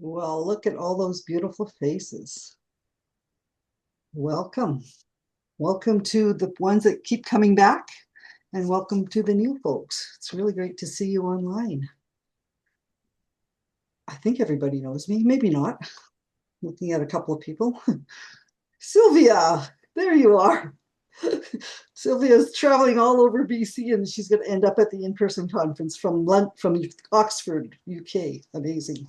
Well, look at all those beautiful faces. Welcome. Welcome to the ones that keep coming back, and welcome to the new folks. It's really great to see you online. I think everybody knows me, maybe not. Looking at a couple of people. Sylvia, there you are. Sylvia's traveling all over BC and she's going to end up at the in-person conference from Oxford, UK. Amazing.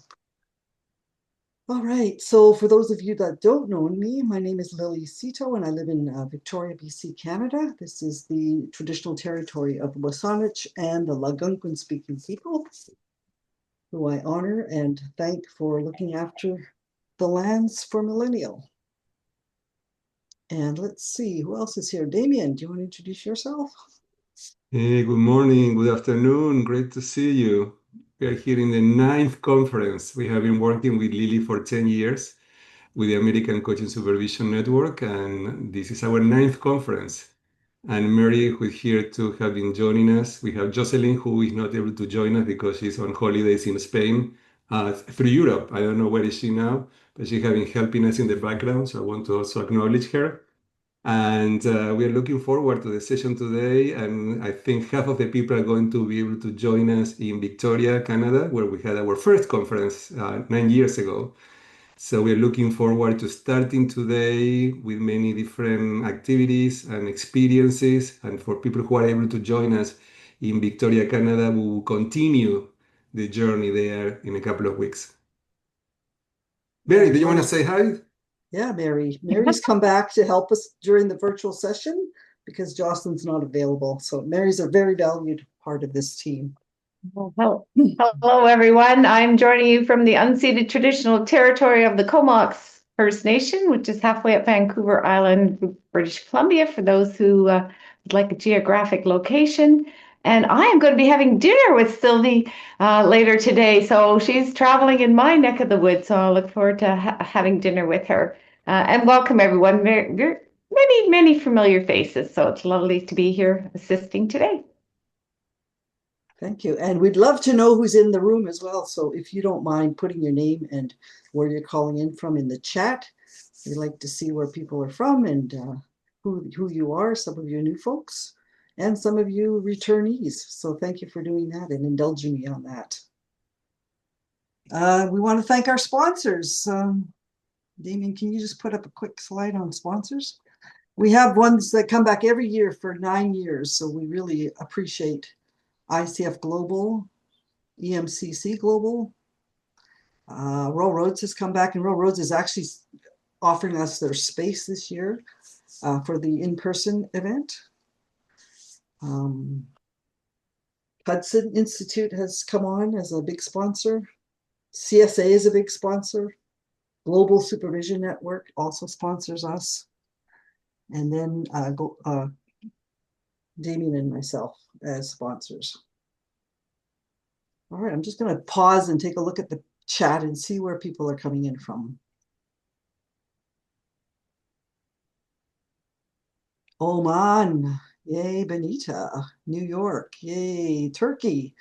All right, so for those of you that don't know me, my name is Lily Cito and I live in Victoria, BC, Canada. This is the traditional territory of the Wasanich and the Algonquin speaking people, who I honor and thank for looking after the lands for millennial. And let's see, who else is here? Damien, do you want to introduce yourself? Hey, good morning, good afternoon. Great to see you. We are here in the ninth conference. We have been working with Lily for 10 years with the American Coaching Supervision Network, and this is our ninth conference. And Mary, who is here to have been joining us. We have Jocelyn, who is not able to join us because she's on holidays in Spain through Europe. I don't know where is she now, but she has been helping us in the background, so I want to also acknowledge her. And we are looking forward to the session today. And I think half of the people are going to be able to join us in Victoria, Canada, where we had our first conference 9 years ago. So we're looking forward to starting today with many different activities and experiences. And for people who are able to join us in Victoria, Canada, we will continue the journey there in a couple of weeks. Mary, do you want to say hi? Yeah, Mary. Mary's come back to help us during the virtual session because Jocelyn's not available. So Mary's a very valued part of this team. Well, hello, everyone. I'm joining you from the unceded traditional territory of the Comox First Nation, which is halfway up Vancouver Island, British Columbia, for those who would like a geographic location. And I am going to be having dinner with Sylvie later today. So she's traveling in my neck of the woods. So I look forward to having dinner with her. And welcome, everyone. Many, many familiar faces. So it's lovely to be here assisting today. Thank you. And we'd love to know who's in the room as well. So if you don't mind putting your name and where you're calling in from in the chat, we'd like to see where people are from and who you are, some of you new folks, and some of you returnees. So thank you for doing that and indulging me on that. We want to thank our sponsors. Damien, can you just put up a quick slide on sponsors? We have ones that come back every year for 9 years, so we really appreciate ICF Global, EMCC Global. Row Roads has come back, and Row Roads is actually offering us their space this year for the in-person event. Hudson Institute has come on as a big sponsor. CSA is a big sponsor. Global Supervision Network also sponsors us. And then Damien and myself as sponsors. All right, I'm just going to pause and take a look at the chat and see where people are coming in from. Oman, yay, Benita. New York, yay, Turkey.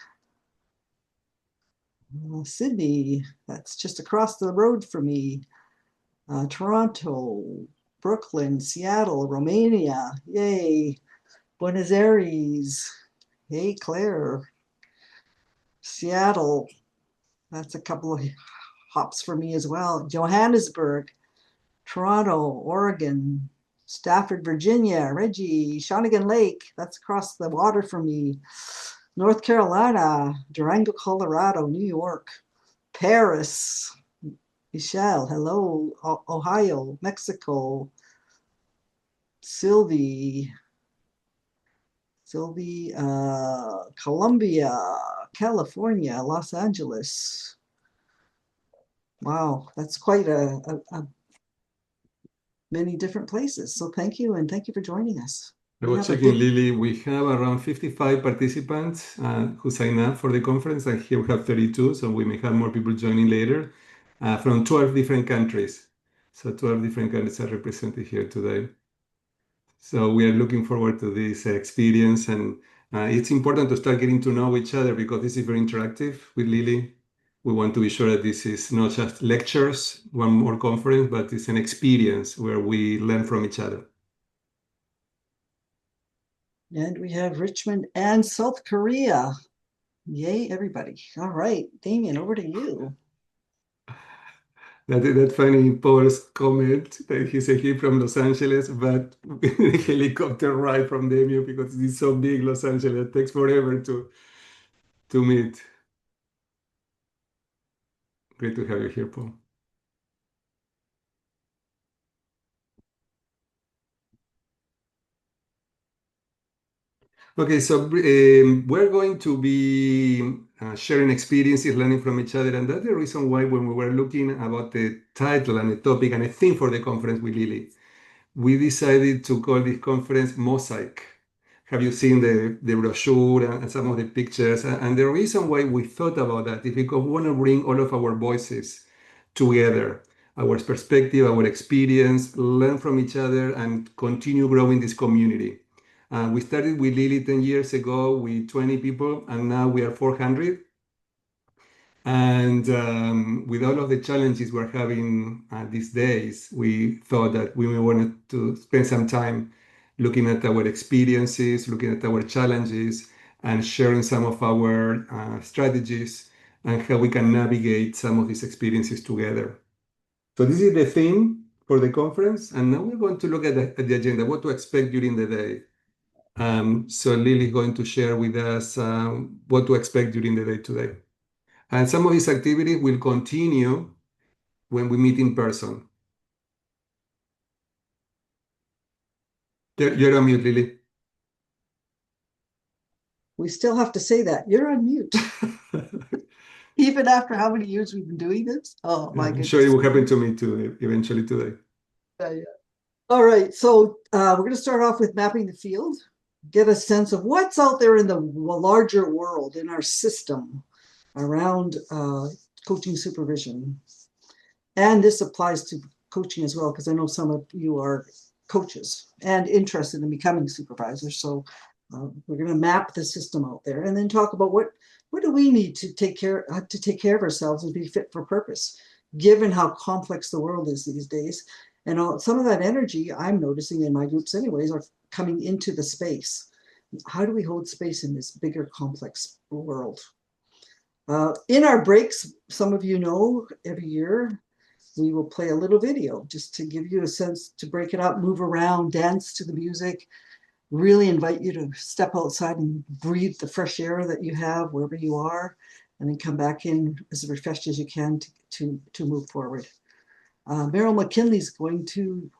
Sydney, that's just across the road from me. Toronto, Brooklyn, Seattle, Romania, yay. Buenos Aires, yay, Claire. Seattle, that's a couple of hops for me as well. Johannesburg, Toronto, Oregon, Stafford, Virginia, Reggie, Shawnigan Lake, that's across the water from me. North Carolina, Durango, Colorado, New York, Paris, Michelle, hello, Ohio, Mexico, Sylvie, Colombia, California, Los Angeles. Wow, that's quite many different places. So thank you, and thank you for joining us. I was checking, Lily. We have around 55 participants who signed up for the conference, and here we have 32, so we may have more people joining later from 12 different countries. So 12 different countries are represented here today. So we are looking forward to this experience, and it's important to start getting to know each other because this is very interactive with Lily. We want to be sure that this is not just lectures, one more conference, but it's an experience where we learn from each other. And we have Richmond and South Korea. Yay, everybody. All right, Damien, over to you. That funny Paul's comment that he said he from Los Angeles, but the helicopter ride from Demio because it's so big, Los Angeles, it takes forever to meet. Great to have you here, Paul. Okay, so we're going to be sharing experiences, learning from each other, and that's the reason why when we were looking about the title and the topic and the theme for the conference with Lily, we decided to call this conference Mosaic. Have you seen the brochure and some of the pictures? And the reason why we thought about that is because we want to bring all of our voices together, our perspective, our experience, learn from each other, and continue growing this community. We started with Lily 10 years ago with 20 people, and now we are 400. And with all of the challenges we're having these days, we thought that we wanted to spend some time looking at our experiences, looking at our challenges, and sharing some of our strategies and how we can navigate some of these experiences together. So this is the theme for the conference, and now we're going to look at the agenda, what to expect during the day. So Lily is going to share with us what to expect during the day today. And some of these activities will continue when we meet in person. You're on mute, Lily. We still have to say that. You're on mute. Even after how many years we've been doing this? Oh, my I'm goodness. sure it will happen to me too, eventually today. Yeah. All right, so we're going to start off with mapping the field, get a sense of what's out there in the larger world, in our system around coaching supervision. And this applies to coaching as well, because I know some of you are coaches and interested in becoming supervisors. So we're going to map the system out there and then talk about what do we need to take care of ourselves and be fit for purpose, given how complex the world is these days. And some of that energy I'm noticing in my groups anyways are coming into the space. How do we hold space in this bigger, complex world? In our breaks, some of you know, every year, we will play a little video just to give you a sense to break it up, move around, dance to the music, really invite you to step outside and breathe the fresh air that you have wherever you are, and then come back in as refreshed as you can to move forward. Meryl McKinley is going to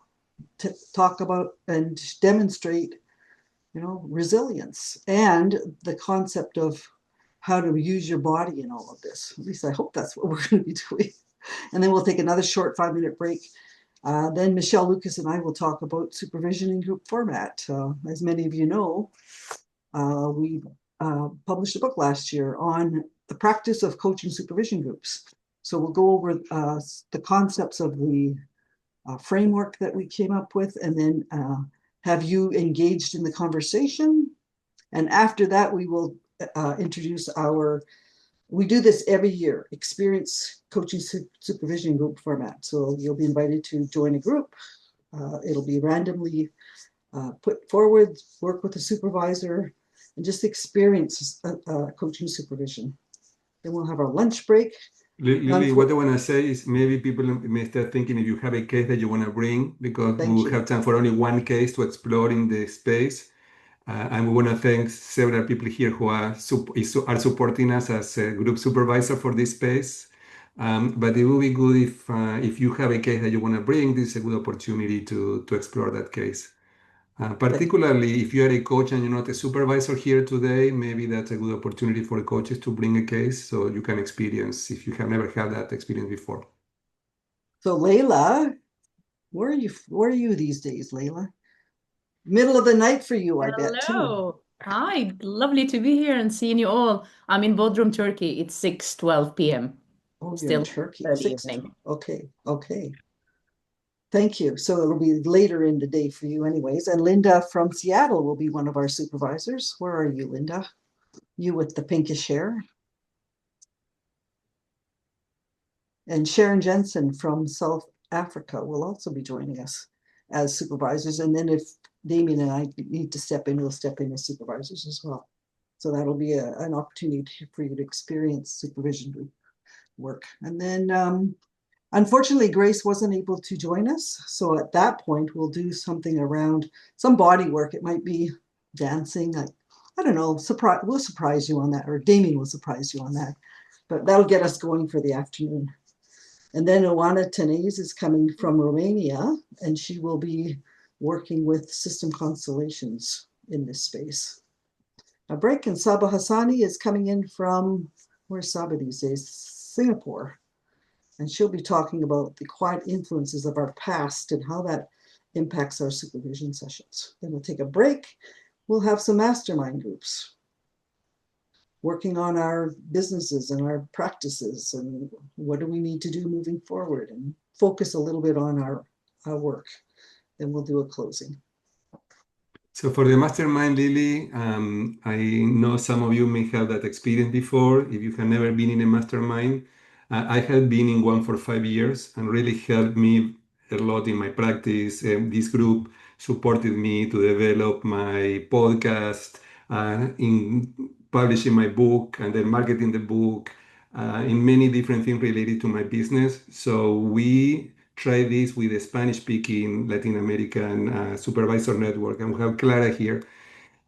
talk about and demonstrate, resilience and the concept of how to use your body in all of this. At least I hope that's what we're going to be doing. And then we'll take another short 5-minute break. Then Michelle Lucas and I will talk about supervision in group format. As many of you know, we published a book last year on the practice of coaching supervision groups. So we'll go over the concepts of the framework that we came up with, and then have you engaged in the conversation. And after that, we will introduce we do this every year, experience coaching supervision group format. So you'll be invited to join a group. It'll be randomly put forward, work with a supervisor, and just experience coaching supervision. Then we'll have our lunch break. Lily, what I want to say is maybe people may start thinking if you have a case that you want to bring, because we'll have time for only one case to explore in the space. And we want to thank several people here who are supporting us as a group supervisor for this space. But it will be good if you have a case that you want to bring, this is a good opportunity to explore that case. Particularly if you are a coach and you're not a supervisor here today, maybe that's a good opportunity for coaches to bring a case so you can experience if you have never had that experience before. So Layla, where are you these days, Layla? Middle of the night for you, I bet, too. Hello. Hi, lovely to be here and seeing you all. I'm in Bodrum, Turkey. It's 6:12 p.m. Oh, Still you're in Turkey. early evening. Okay. Thank you. So it'll be later in the day for you anyways. And Linda from Seattle will be one of our supervisors. Where are you, Linda? You with the pinkish hair. And Sharon Jensen from South Africa will also be joining us as supervisors. And then if Damien and I need to step in, we'll step in as supervisors as well. So that'll be an opportunity for you to experience supervision work. And then unfortunately, Grace wasn't able to join us. So at that point, we'll do something around some body work. It might be dancing. I don't know, we'll surprise you on that, or Damien will surprise you on that. But that'll get us going for the afternoon. And then Oana Tenez is coming from Romania, and she will be working with system constellations in this space. A break, and Saba Hassani is coming in from, where's Saba these days? Singapore. And she'll be talking about the quiet influences of our past and how that impacts our supervision sessions. Then we'll take a break. We'll have some mastermind groups working on our businesses and our practices and what do we need to do moving forward, and focus a little bit on our work. Then we'll do a closing. So for the mastermind, Lily, I know some of you may have that experience before. If you have never been in a mastermind, I have been in one for 5 years and really helped me a lot in my practice. This group supported me to develop my podcast, in publishing my book and then marketing the book, in many different things related to my business. So we try this with the Spanish-speaking Latin American supervisor network, and we have Clara here.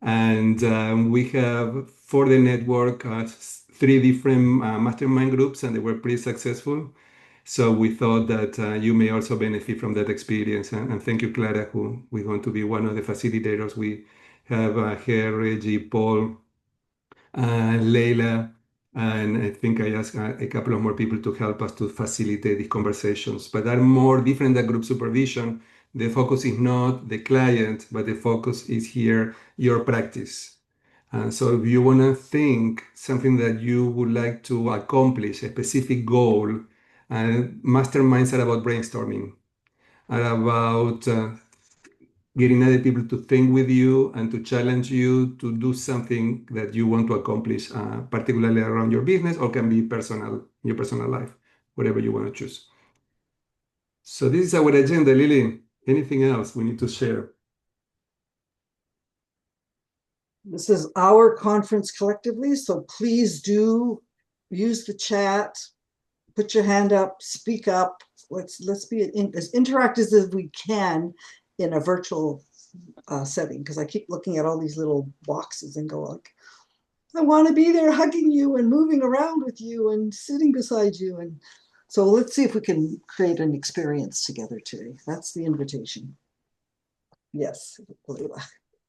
And we have for the network 3 different mastermind groups, and they were pretty successful. So we thought that you may also benefit from that experience. And thank you, Clara, who we're going to be one of the facilitators. We have her, Reggie, Paul, Leila, and I think I asked a couple of more people to help us to facilitate these conversations. But they're more different than group supervision. The focus is not the client, but the focus is here, your practice. And so if you want to think something that you would like to accomplish, a specific goal, masterminds are about brainstorming, are about getting other people to think with you and to challenge you to do something that you want to accomplish, particularly around your business, or can be personal, your personal life, whatever you want to choose. So this is our agenda, Lily. Anything else we need to share? This is our conference collectively, so please do use the chat, put your hand up, speak up. Let's be as interactive as we can in a virtual setting, because I keep looking at all these little boxes and go like, I want to be there hugging you and moving around with you and sitting beside you. And so let's see if we can create an experience together today. That's the invitation. Yes, Leila.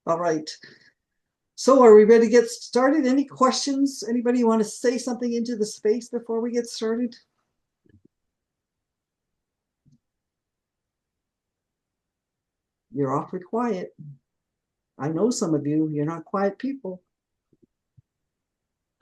All right. So are we ready to get started? Any questions? Anybody want to say something into the space before we get started? You're awfully quiet. I know some of you, you're not quiet people.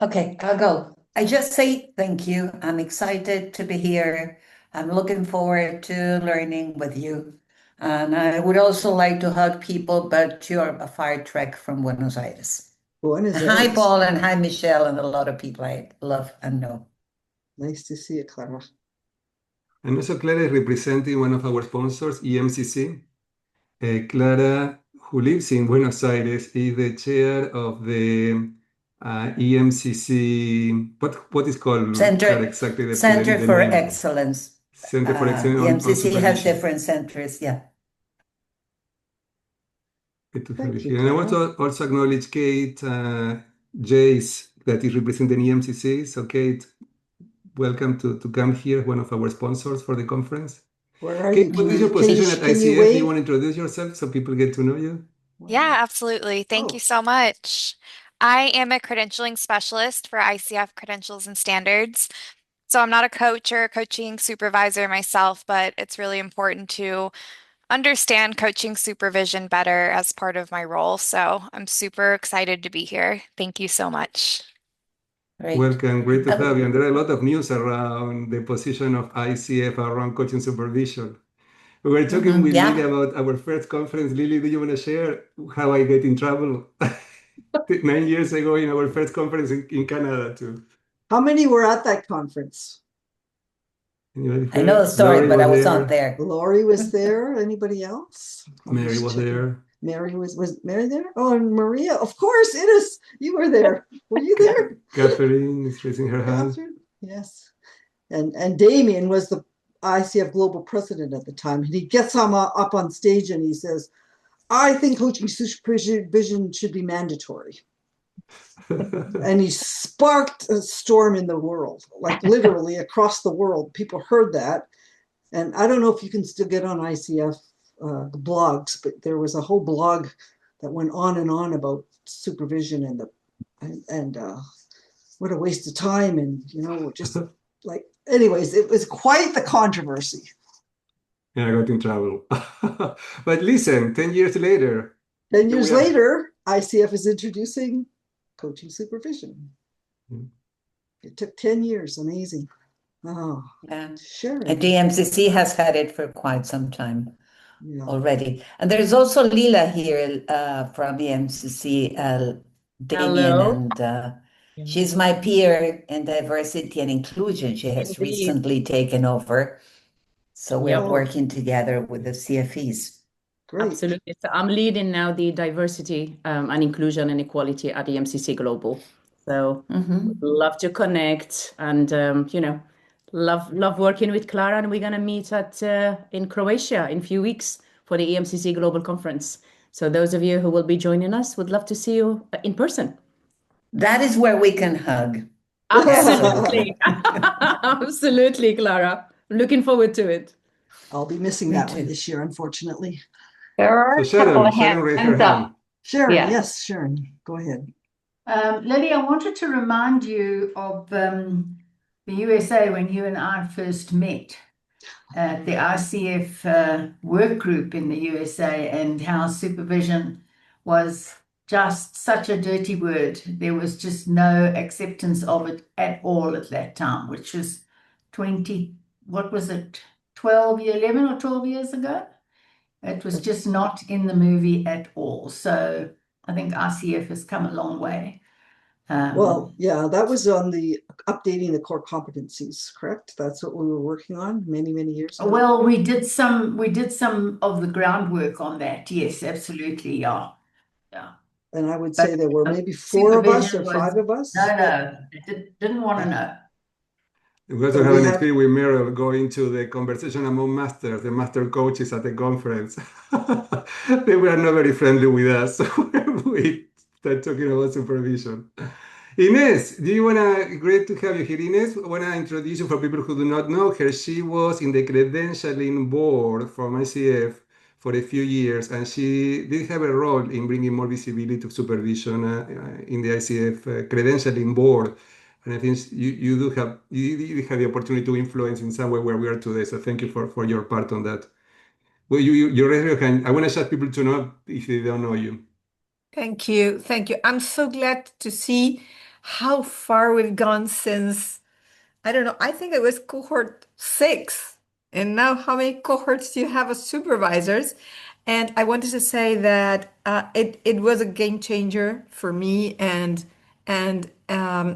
Okay, I'll go. I just say thank you. I'm excited to be here. I'm looking forward to learning with you. And I would also like to hug people, but you're a far trek from Buenos Aires. Buenos Hi, Aires. Paul, and hi, Michelle, and a lot of people I love and know. Nice to see you, Clara. And also Clara is representing one of our sponsors, EMCC. Clara, who lives in Buenos Aires, is the chair of the EMCC. What is called, Clara, exactly the Center for name? Excellence. Center for Excellence on EMCC has Supervision. different centers, yeah. Good to have Thank you you, here. And I Clara. want to also acknowledge Kate Jace, that is representing EMCC. So Kate, welcome to come here, one of our sponsors for the conference. Where are Kate, you? what is your Can position at can you ICF? Do wave? you want to introduce yourself so people get to know you? Yeah, absolutely. Thank you Oh, so much. I am a credentialing specialist for ICF Credentials and Standards. So I'm not a coach or a coaching supervisor myself, but it's really important to understand coaching supervision better as part of my role. So I'm super excited to be here. Thank you so much. Great. Welcome, great to have you. And there are a lot of news around the position of ICF around coaching supervision. We were talking with yeah. Lily about our first conference. Lily, do you want to share how I get in trouble 9 years ago in our first conference in Canada too? how many were at that conference? Anybody I know the heard? story, Lori but I was was not there. there. Laurie was there. Anybody else? I'm Mary just was checking. there. Mary was Mary there? Oh, and Maria, of course, Ines, you were there. Were you there? Catherine is raising her hand. Catherine? Yes. And Damien was the ICF global president at the time. And he gets up on stage and he says, I think coaching supervision should be mandatory. And he sparked a storm in the world, like literally across the world. People heard that. And I don't know if you can still get on ICF blogs, but there was a whole blog that went on and on about supervision and what a waste of time, and just like, anyways, it was quite the controversy. Yeah, I got in trouble. But listen, 10 years later, 10 here years we are. later, ICF is introducing coaching supervision. Mm. It took 10 years. Amazing. Oh, Yeah. And Sharon. DMCC has had it for quite some time Yeah. already. And there's also Lila here from EMCC, Damien, Hello. and she's my peer in diversity and inclusion. She has Indeed. recently taken over. So we're Yep. working together with the CFEs. Great. Absolutely. So I'm leading now the diversity and inclusion and equality at the MCC Global. So Mhm. love to connect and love working with Clara, and we're gonna meet at in Croatia in a few weeks for the EMCC Global Conference. So those of you who will be joining us, would love to see you in person. That is where we can hug. Absolutely. Absolutely, Clara. Looking forward to it. I'll be missing Me that one too. this year, unfortunately. There are So a couple of Sharon raised her hands up. hand. Sharon, Yeah. yes, Sharon, go ahead. Lily, I wanted to remind you of the USA when you and I first met at the ICF work group in the USA, and how supervision was just such a dirty word. There was just no acceptance of it at all at that time, which was 11 or 12 years ago? It was just not in the movie at all. So I think ICF has come a long way. Well, yeah, that was on the updating the core competencies, correct? That's what we were working on many, many years ago. Well, we did some of the groundwork on that. Yes, absolutely. Yeah. And I would But say there were maybe 4 of us or supervision 5 of us. no, didn't want to know. We also But have we an had- experience with Meryl going to the conversation among masters, the master coaches at the conference. They were not very friendly with us. We started talking about supervision. Ines, great to have you here. Ines, I want to introduce you for people who do not know her. She was in the credentialing board from ICF for a few years, and she did have a role in bringing more visibility to supervision in the ICF credentialing board. And I think you have the opportunity to influence in some way where we are today. So thank you for your part on that. Well, you raise your hand. I want to ask people to know if they don't know you. Thank you. Thank you. I'm so glad to see how far we've gone since, I don't know, I think it was cohort 6. And now how many cohorts do you have of supervisors? And I wanted to say that it was a game changer for me. And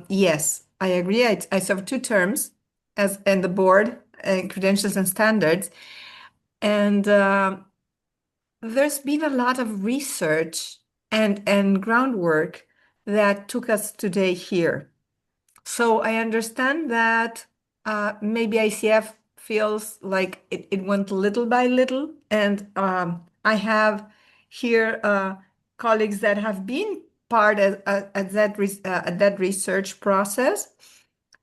yes, I agree. I served 2 terms as in the board, credentials and standards. And there's been a lot of research and groundwork that took us today here. So I understand that maybe ICF feels like it went little by little, and I have here colleagues that have been part at that research process.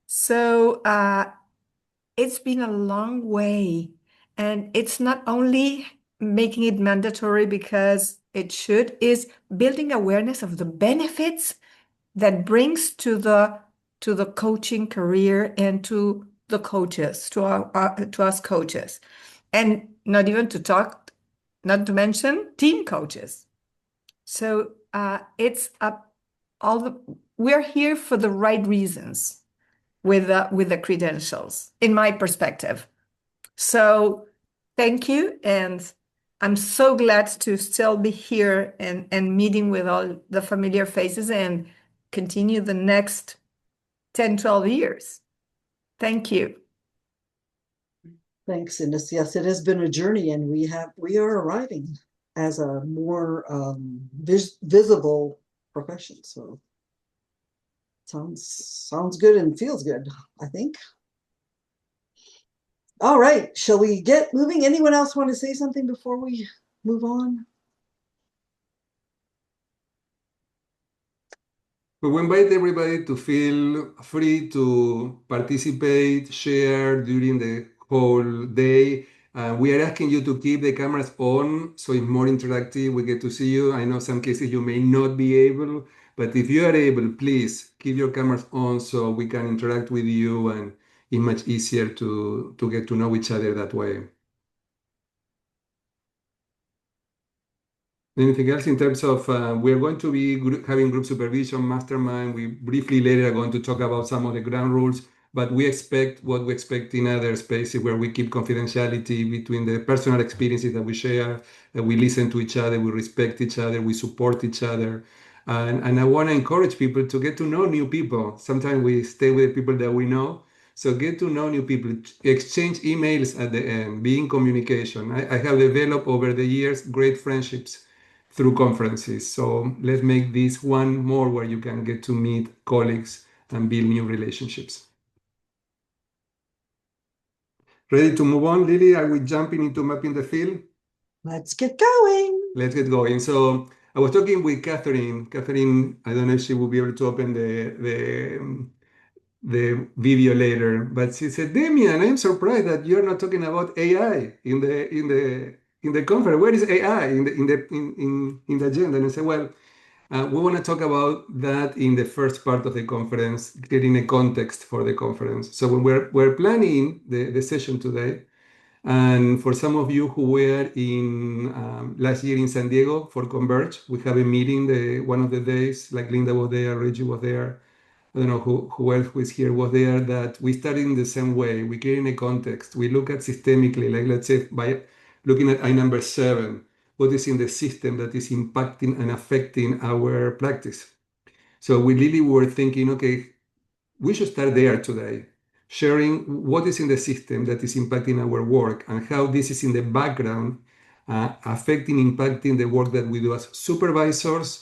So it's been a long way, and it's not only making it mandatory because it should, is building awareness of the benefits that brings to the coaching career and to the coaches, to us coaches, and not to mention team coaches. So we're here for the right reasons with the credentials, in my perspective. So thank you, and I'm so glad to still be here and meeting with all the familiar faces and continue the next 10, 12 years. Thank you. Thanks, Ines. Yes, it has been a journey, and we are arriving as a more visible profession. So sounds good and feels good, I think. All right, shall we get moving? Anyone else want to say something before we move on? We invite everybody to feel free to participate, share during the whole day. We are asking you to keep the cameras on so it's more interactive. We get to see you. I know some cases you may not be able, but if you are able, please keep your cameras on so we can interact with you, and it's much easier to get to know each other that way. Anything else in terms of we're going to be having group supervision, mastermind. We briefly later are going to talk about some of the ground rules, but we expect what we expect in other spaces where we keep confidentiality between the personal experiences that we share, that we listen to each other, we respect each other, we support each other. And I want to encourage people to get to know new people. Sometimes we stay with the people that we know. So get to know new people, exchange emails at the end, be in communication. I have developed over the years great friendships through conferences. So let's make this one more where you can get to meet colleagues and build new relationships. Ready to move on, Lily? Are we jumping into mapping the field? Let's get going. Let's get going. So I was talking with Catherine. Catherine, I don't know if she will be able to open the video later, but she said, Damian, I'm surprised that you're not talking about AI in the conference. Where is AI in the agenda? And I said, well, we want to talk about that in the first part of the conference, getting a context for the conference. So when we're planning the session today, and for some of you who were in last year in San Diego for Converge, we have a meeting one of the days, like Linda was there, Reggie was there, I don't know who else was here, was there, that we started in the same way. We get in a context. We look at systemically, like let's say by looking at I number 7, what is in the system that is impacting and affecting our practice. So we really were thinking, okay, we should start there today, sharing what is in the system that is impacting our work and how this is in the background, affecting, impacting the work that we do as supervisors,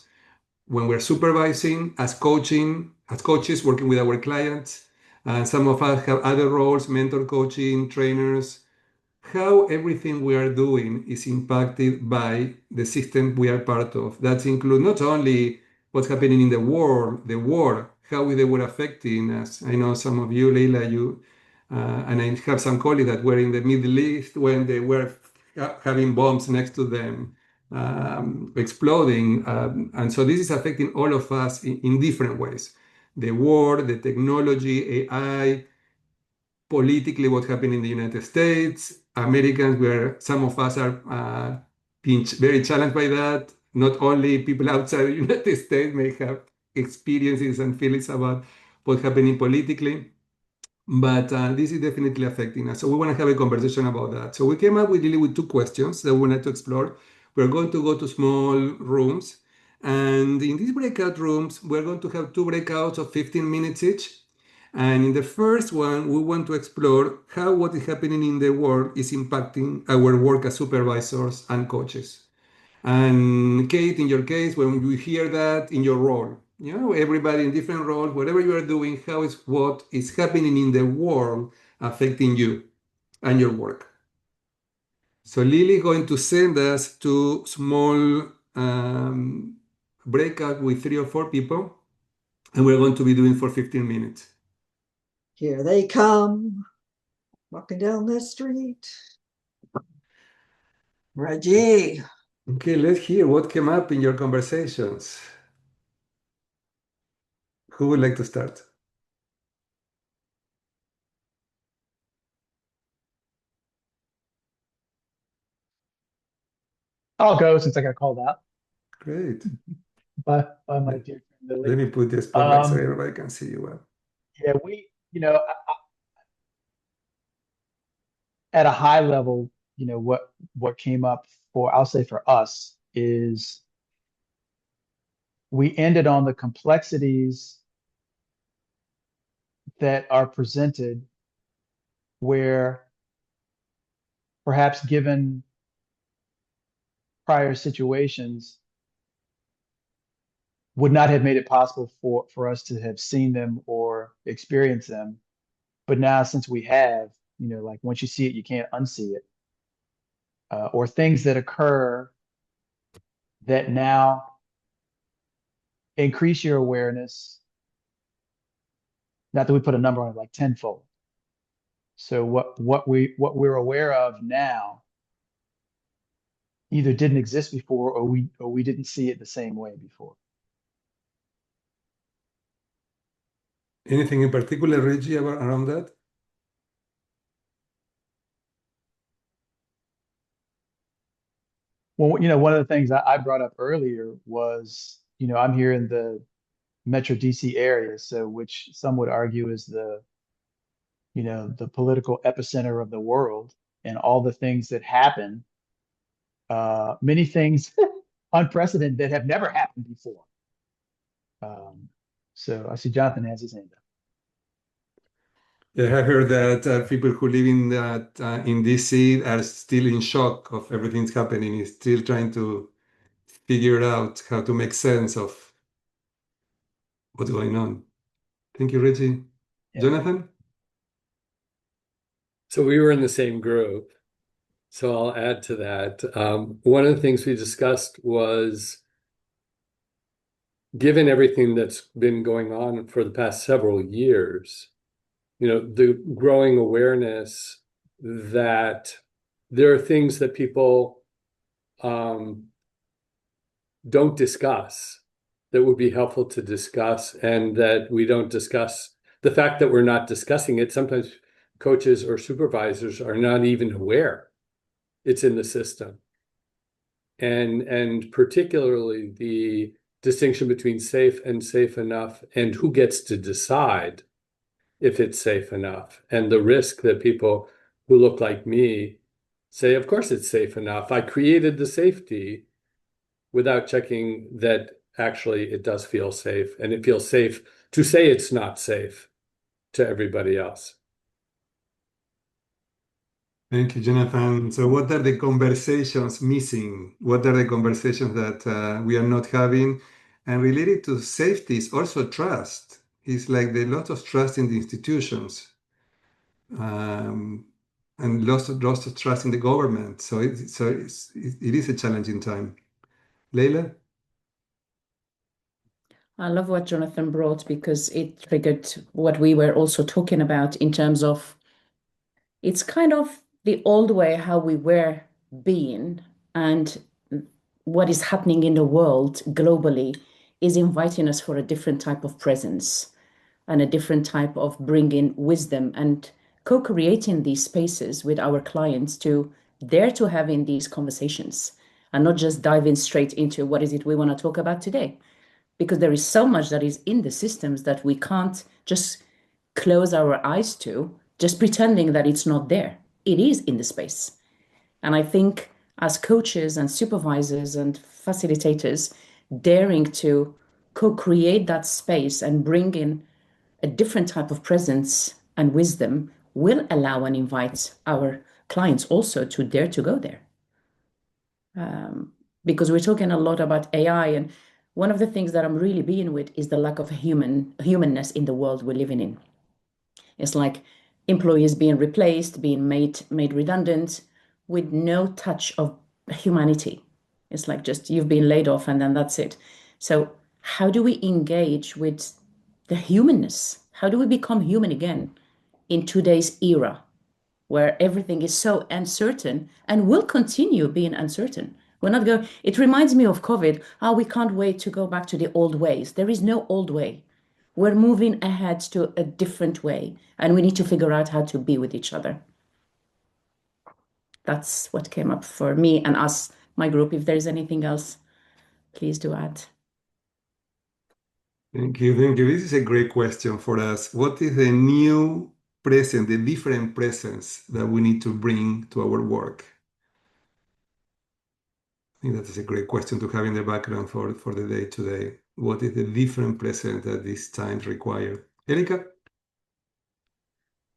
when we're supervising, as coaches working with our clients. Some of us have other roles, mentor coaching, trainers, how everything we are doing is impacted by the system we are part of. That includes not only what's happening in the world, the war, how is the war affecting us. I know some of you, Leila, and I have some colleagues that were in the Middle East when they were having bombs next to them, exploding. And so this is affecting all of us in different ways. The war, the technology, AI, politically what's happening in the United States, Americans, where some of us are being very challenged by that. Not only people outside the United States may have experiences and feelings about what's happening politically, but this is definitely affecting us. So we want to have a conversation about that. So we came up with really with 2 questions that we wanted to explore. We're going to go to small rooms, and in these breakout rooms, we're going to have 2 breakouts of 15 minutes each. And in the first one, we want to explore how what is happening in the world is impacting our work as supervisors and coaches. And Kate, in your case, when you hear that in your role, everybody in different roles, whatever you are doing, how is what is happening in the world affecting you and your work. So Lily is going to send us to small breakout with 3 or 4 people, and we're going to be doing for 15 minutes. Here they come, walking down the street. Reggie. Okay, let's hear what came up in your conversations. Who would like to start? I'll go since I got called out Great. by my dear friend Let Lily. me put the spotlight so everybody can see you well. Yeah, at a high level, what came up I'll say for us is we ended on the complexities that are presented where perhaps given prior situations, would not have made it possible for us to have seen them or experienced them. But now, since we have, like once you see it, you can't unsee it. Or things that occur that now increase your awareness. Not that we put a number on it, like tenfold. So what we're aware of now either didn't exist before, or we didn't see it the same way before. Anything in particular, Reggie, around that? Well, one of the things I brought up earlier was, I'm here in the Metro DC area, so which some would argue is the political epicenter of the world, and all the things that happen, many things unprecedented that have never happened before. So I see Jonathan has his hand up. Yeah, I heard that people who live in DC are still in shock of everything's happening, still trying to figure out how to make sense of what's going on. Thank you, Reggie. Yeah. Jonathan? So we were in the same group. So I'll add to that. One of the things we discussed was, given everything that's been going on for the past several years, the growing awareness that there are things that people don't discuss that would be helpful to discuss, and that we don't discuss. The fact that we're not discussing it, sometimes coaches or supervisors are not even aware it's in the system. And particularly the distinction between safe and safe enough, and who gets to decide if it's safe enough, and the risk that people who look like me say, of course it's safe enough. I created the safety, without checking that actually it does feel safe, and it feels safe to say it's not safe to everybody else. Thank you, Jonathan. So what are the conversations missing? What are the conversations that we are not having? And related to safety is also trust. It's like the loss of trust in the institutions, and loss of trust in the government. So it is a challenging time. Leila? I love what Jonathan brought, because it triggered what we were also talking about in terms of, it's kind of the old way how we were being, and what is happening in the world globally is inviting us for a different type of presence and a different type of bringing wisdom and co-creating these spaces with our clients to dare to having these conversations and not just diving straight into what is it we want to talk about today. Because there is so much that is in the systems that we can't just close our eyes to, just pretending that it's not there. It is in the space. And I think as coaches and supervisors and facilitators, daring to co-create that space and bring in a different type of presence and wisdom will allow and invite our clients also to dare to go there. Because we're talking a lot about AI, and one of the things that I'm really being with is the lack of humanness in the world we're living in. It's like employees being replaced, being made redundant with no touch of humanity. It's like just you've been laid off and then that's it. So how do we engage with the humanness? How do we become human again in today's era where everything is so uncertain and will continue being uncertain? We're not going, it reminds me of COVID. We can't wait to go back to the old ways. There is no old way. We're moving ahead to a different way, and we need to figure out how to be with each other. That's what came up for me and us, my group. If there's anything else, please do add. Thank you. Thank you. This is a great question for us. What is the new present, the different presence that we need to bring to our work? I think that is a great question to have in the background for the day today. What is the different present that these times require? Erika? I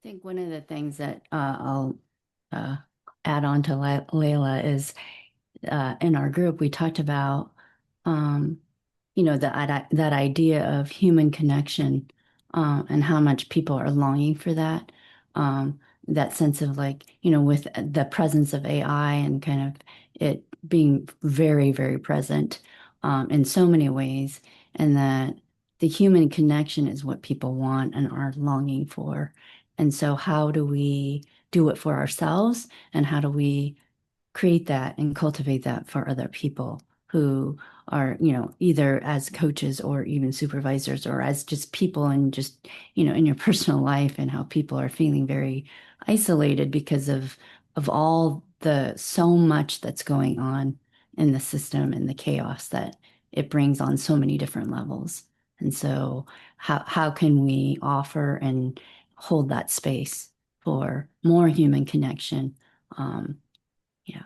think one of the things that I'll add on to Layla is in our group, we talked about, that idea of human connection and how much people are longing for that. That sense of with the presence of AI and kind of it being very, very present in so many ways, and that the human connection is what people want and are longing for. And so how do we do it for ourselves, and how do we create that and cultivate that for other people who are, either as coaches or even supervisors or as just people and just, in your personal life, and how people are feeling very isolated because of all the so much that's going on in the system and the chaos that it brings on so many different levels. And so how can we offer and hold that space for more human connection? Yeah.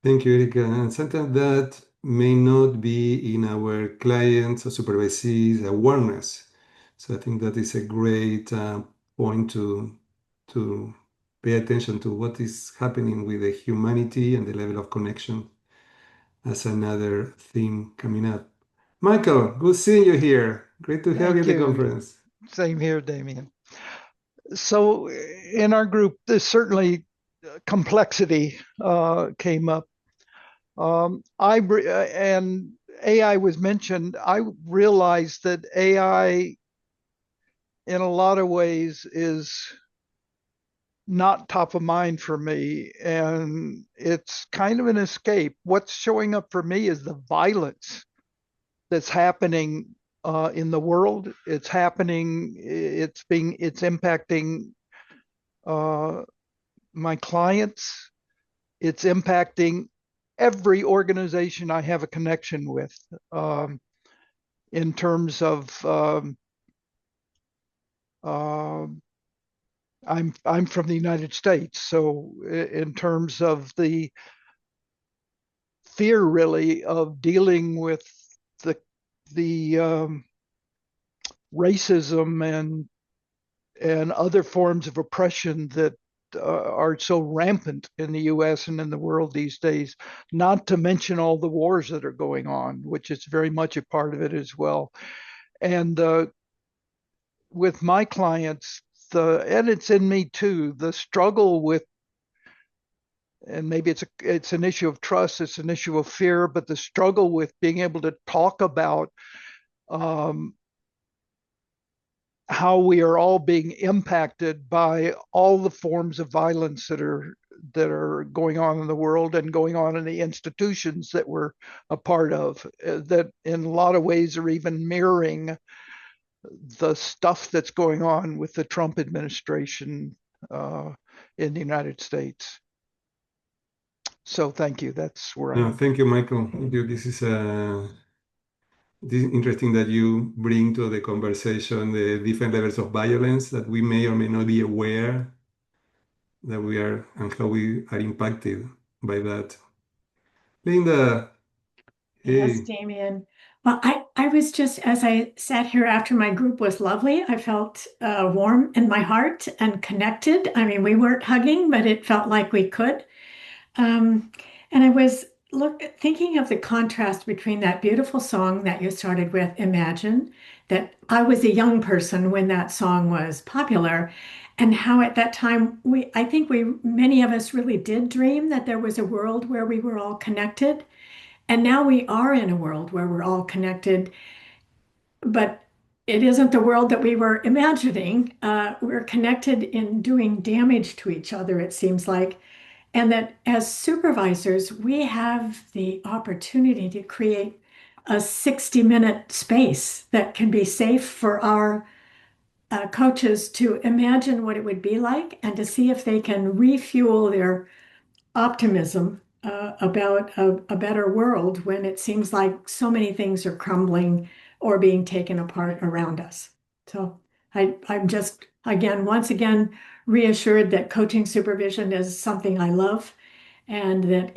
Thank you, Erika. And sometimes that may not be in our clients or supervisees' awareness. So I think that is a great point to pay attention to what is happening with the humanity and the level of connection as another theme coming up. Michael, good seeing you here. Great to have you at Thank the you. conference. Same here, Damien. So in our group, there's certainly complexity came up. And AI was mentioned. I realized that AI, in a lot of ways, is not top of mind for me, and it's kind of an escape. What's showing up for me is the violence that's happening in the world. It's happening. It's impacting my clients. It's impacting every organization I have a connection with, in terms of I'm from the United States, so in terms of the fear, really, of dealing with the racism and other forms of oppression that are so rampant in the US and in the world these days, not to mention all the wars that are going on, which is very much a part of it as well. And with my clients, and it's in me too, the struggle with, and maybe it's an issue of trust, it's an issue of fear, but the struggle with being able to talk about how we are all being impacted by all the forms of violence that are going on in the world and going on in the institutions that we're a part of, that in a lot of ways are even mirroring the stuff that's going on with the Trump administration in the United States. So thank you. That's where I No, am. thank you, Michael. Thank you. This is interesting that you bring to the conversation the different levels of violence that we may or may not be aware that we are and how we are impacted by that. Linda, Yes, hey. Damien. Well, I was just, as I sat here after my group was lovely, I felt warm in my heart and connected. I mean, we weren't hugging, but it felt like we could. And I was thinking of the contrast between that beautiful song that you started with, Imagine, that I was a young person when that song was popular, and how at that time I think many of us really did dream that there was a world where we were all connected. And now we are in a world where we're all connected, but it isn't the world that we were imagining. We're connected in doing damage to each other, it seems like. And that as supervisors, we have the opportunity to create a 60-minute space that can be safe for our coaches to imagine what it would be like and to see if they can refuel their optimism about a better world when it seems like so many things are crumbling or being taken apart around us. So I'm just, once again, reassured that coaching supervision is something I love, and that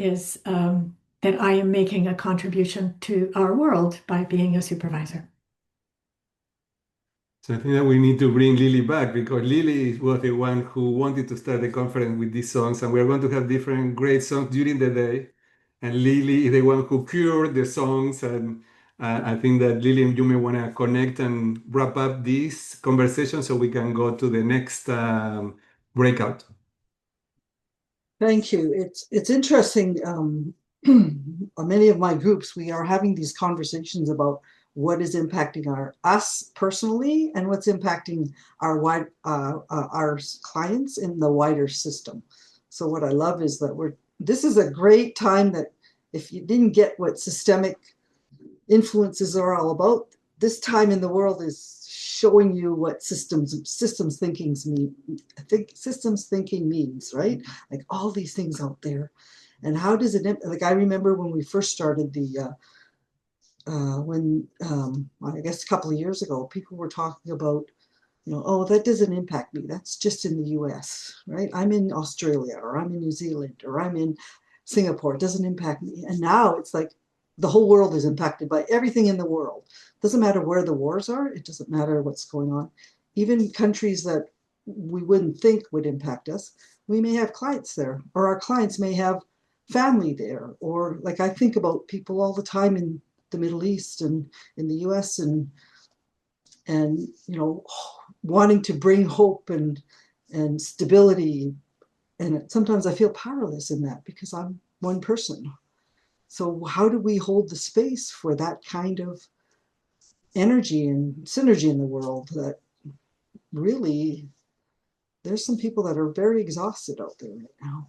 I am making a contribution to our world by being a supervisor. So I think that we need to bring Lily back because Lily was the one who wanted to start the conference with these songs, and we're going to have different great songs during the day. And Lily is the one who cured the songs, and I think that Lily, you may want to connect and wrap up this conversation so we can go to the next breakout. Thank you. It's interesting. Many of my groups, we are having these conversations about what is impacting us personally and what's impacting our clients in the wider system. So what I love is that this is a great time that if you didn't get what systemic influences are all about, this time in the world is showing you what systems thinking means, right? Like all these things out there. And how does it, like I remember when we first started I guess a couple of years ago, people were talking about, oh, that doesn't impact me. That's just in the US, right? I'm in Australia, or I'm in New Zealand, or I'm in Singapore. It doesn't impact me. And now it's like the whole world is impacted by everything in the world. Doesn't matter where the wars are. It doesn't matter what's going on. Even countries that we wouldn't think would impact us, we may have clients there, or our clients may have family there. Or like I think about people all the time in the Middle East and in the US and wanting to bring hope and stability. And sometimes I feel powerless in that because I'm one person. So how do we hold the space for that kind of energy and synergy in the world that really, there's some people that are very exhausted out there right now.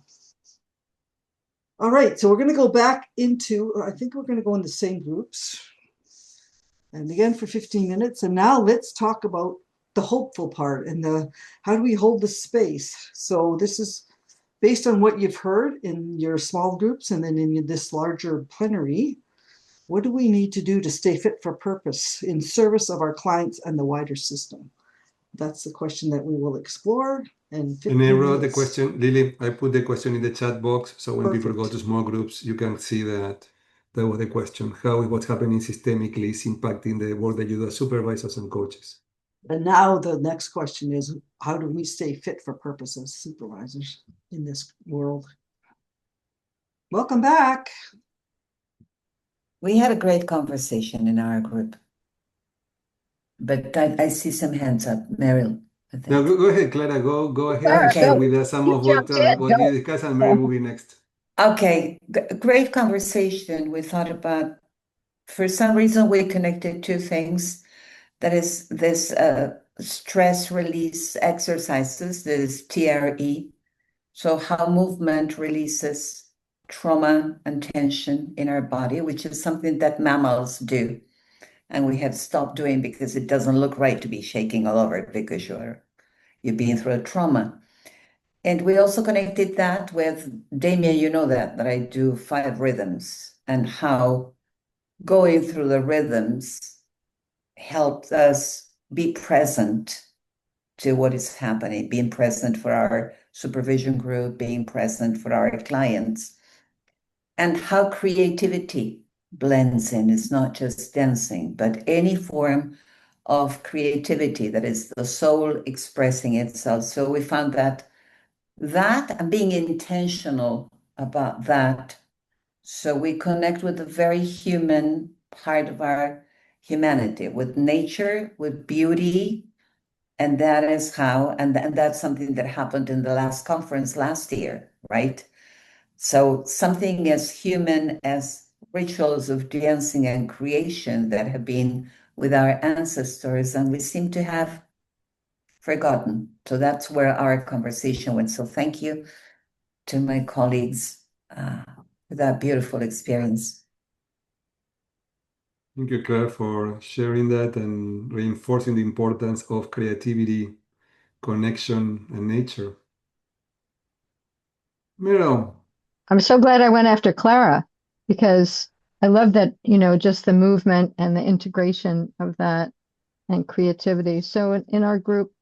All right, so we're going to go back into, I think we're going to go in the same groups. And again for 15 minutes. And now let's talk about the hopeful part and how do we hold the space? So this is based on what you've heard in your small groups and then in this larger plenary. What do we need to do to stay fit for purpose in service of our clients and the wider system? That's the question that we will explore. And I wrote the question, Lily, I put the question in the chat box. So when people go to small groups, you can see that was the question. How what's happening systemically is impacting the work that you do as supervisors and coaches. And now the next question is, how do we stay fit for purpose as supervisors in this world? Welcome back. We had a great conversation in our group. But I see some hands up. Meryl, I think. No, go ahead, Clara. Go ahead and share with us some of what you discussed, and Meryl will be next. Okay, great conversation. We thought about, for some reason, we connected two things. That is this stress release exercises, this TRE. So how movement releases trauma and tension in our body, which is something that mammals do. And we have stopped doing because it doesn't look right to be shaking all over because you're being through a trauma. And we also connected that with Damien, you know that I do 5 rhythms and how going through the rhythms helps us be present to what is happening, being present for our supervision group, being present for our clients, and how creativity blends in. It's not just dancing, but any form of creativity that is the soul expressing itself. So we found that and being intentional about that. So we connect with the very human part of our humanity, with nature, with beauty. And that is how, and that's something that happened in the last conference last year, right? So something as human as rituals of dancing and creation that have been with our ancestors, and we seem to have forgotten. So that's where our conversation went. So thank you to my colleagues for that beautiful experience. Thank you, Claire, for sharing that and reinforcing the importance of creativity, connection, and nature. Miro. I'm so glad I went after Clara because I love that, just the movement and the integration of that and creativity. So in our group,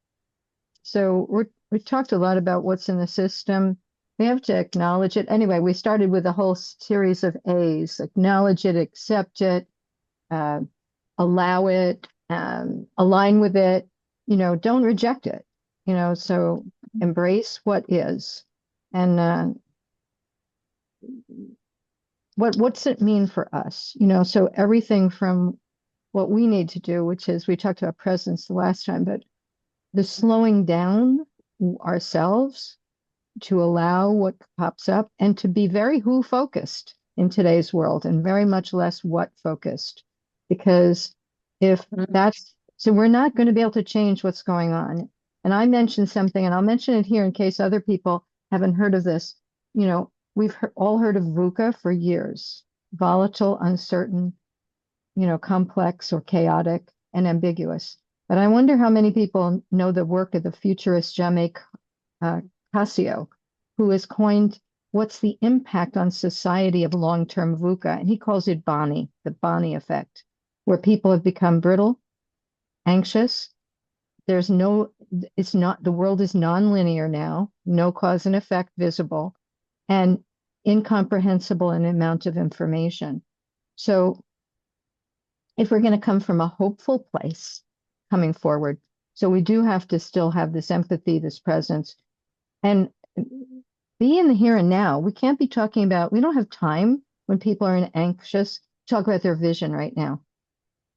we talked a lot about what's in the system. We have to acknowledge it. Anyway, we started with a whole series of A's: acknowledge it, accept it, allow it, align with it, don't reject it, so embrace what is. And what's it mean for us? So everything from what we need to do, which is we talked about presence the last time, but the slowing down ourselves to allow what pops up and to be very who focused in today's world and very much less what focused. Because if that's so, we're not going to be able to change what's going on. And I mentioned something, and I'll mention it here in case other people haven't heard of this. We've all heard of VUCA for years: volatile, uncertain, complex or chaotic and ambiguous. But I wonder how many people know the work of the futurist Jaime Casio, who has coined what's the impact on society of long-term VUCA, and he calls it Bonnie, the Bonnie effect, where people have become brittle, anxious. The world is non-linear now, no cause and effect visible, and incomprehensible in amount of information. So if we're going to come from a hopeful place coming forward, so we do have to still have this empathy, this presence, and be in the here and now. We can't be talking about, we don't have time when people are anxious, talk about their vision right now.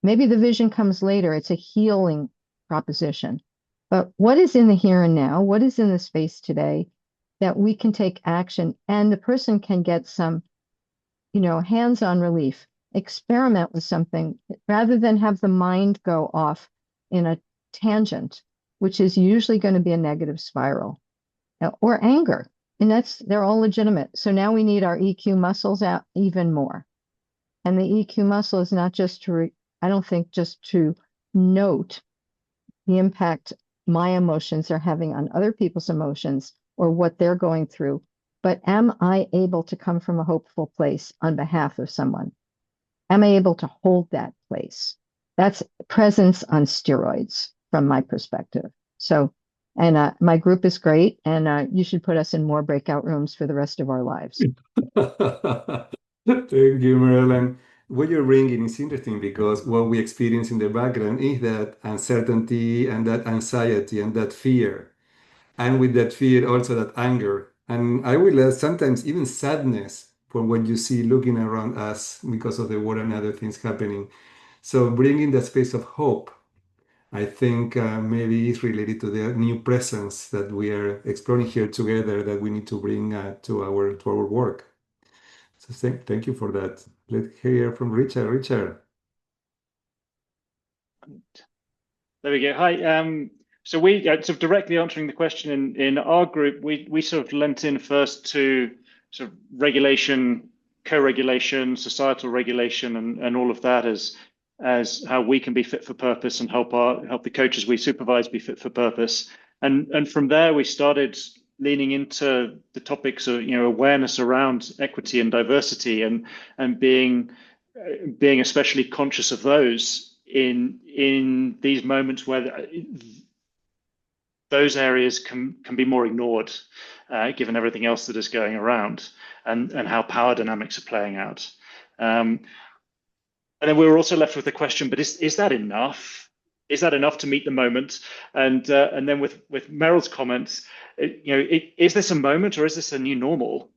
Maybe the vision comes later. It's a healing proposition. But what is in the here and now? What is in the space today that we can take action and the person can get some, hands-on relief, experiment with something rather than have the mind go off in a tangent, which is usually going to be a negative spiral or anger. And they're all legitimate. So now we need our EQ muscles out even more. And the EQ muscle is not just I don't think just to note the impact my emotions are having on other people's emotions or what they're going through, but am I able to come from a hopeful place on behalf of someone? Am I able to hold that place? That's presence on steroids from my perspective. So, and my group is great, and you should put us in more breakout rooms for the rest of our lives. Thank you, Marilyn. What you're bringing is interesting because what we experience in the background is that uncertainty and that anxiety and that fear. And with that fear, also that anger. And I will add sometimes even sadness for what you see looking around us because of the war and other things happening. So bringing that space of hope, I think maybe is related to the new presence that we are exploring here together that we need to bring to our work. So thank you for that. Let's hear from Richard. Richard. There we go. Hi. So we sort of directly answering the question in our group, we sort of lent in first to sort of regulation, co-regulation, societal regulation, and all of that as how we can be fit for purpose and help the coaches we supervise be fit for purpose. And from there we started leaning into the topics of awareness around equity and diversity and being especially conscious of those in these moments where those areas can be more ignored, given everything else that is going around and how power dynamics are playing out. And then we were also left with the question, but is that enough? Is that enough to meet the moment? And then with Meryl's comments, is this a moment or is this a new normal?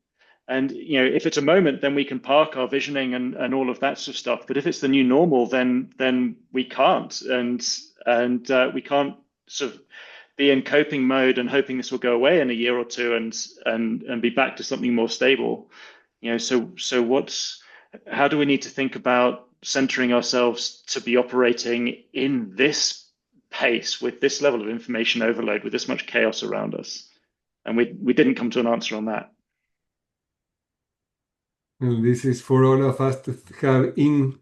And if it's a moment, then we can park our visioning and all of that sort of stuff. But if it's the new normal, then we can't, and we can't sort of be in coping mode and hoping this will go away in a year or two and be back to something more stable. So how do we need to think about centering ourselves to be operating in this pace with this level of information overload, with this much chaos around us? And we didn't come to an answer on that. Well, this is for all of us to have in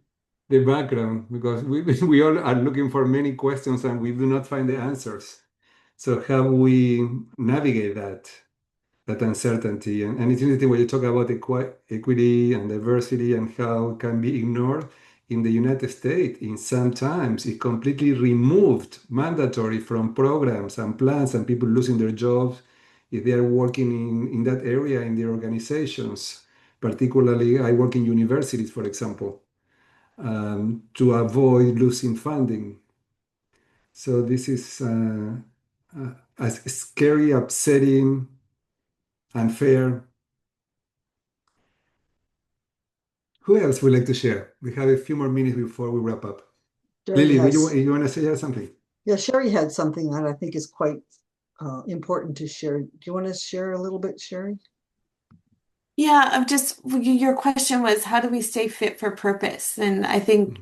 the background because we all are looking for many questions and we do not find the answers. So how we navigate that uncertainty. And it's interesting when you talk about equity and diversity and how it can be ignored. In the United States, in sometimes it's completely removed, mandatory from programs and plans and people losing their jobs if they are working in that area in their organizations. Particularly, I work in universities, for example, to avoid losing funding. So this is as scary, upsetting, unfair. Who else would like to share? We have a few more minutes before we wrap up. Sherry Lily, has, you want to say something? yeah, Sherry had something that I think is quite important to share. Do you want to share a little bit, Sherry? Yeah, I'm just, your question was, how do we stay fit for purpose? And I think,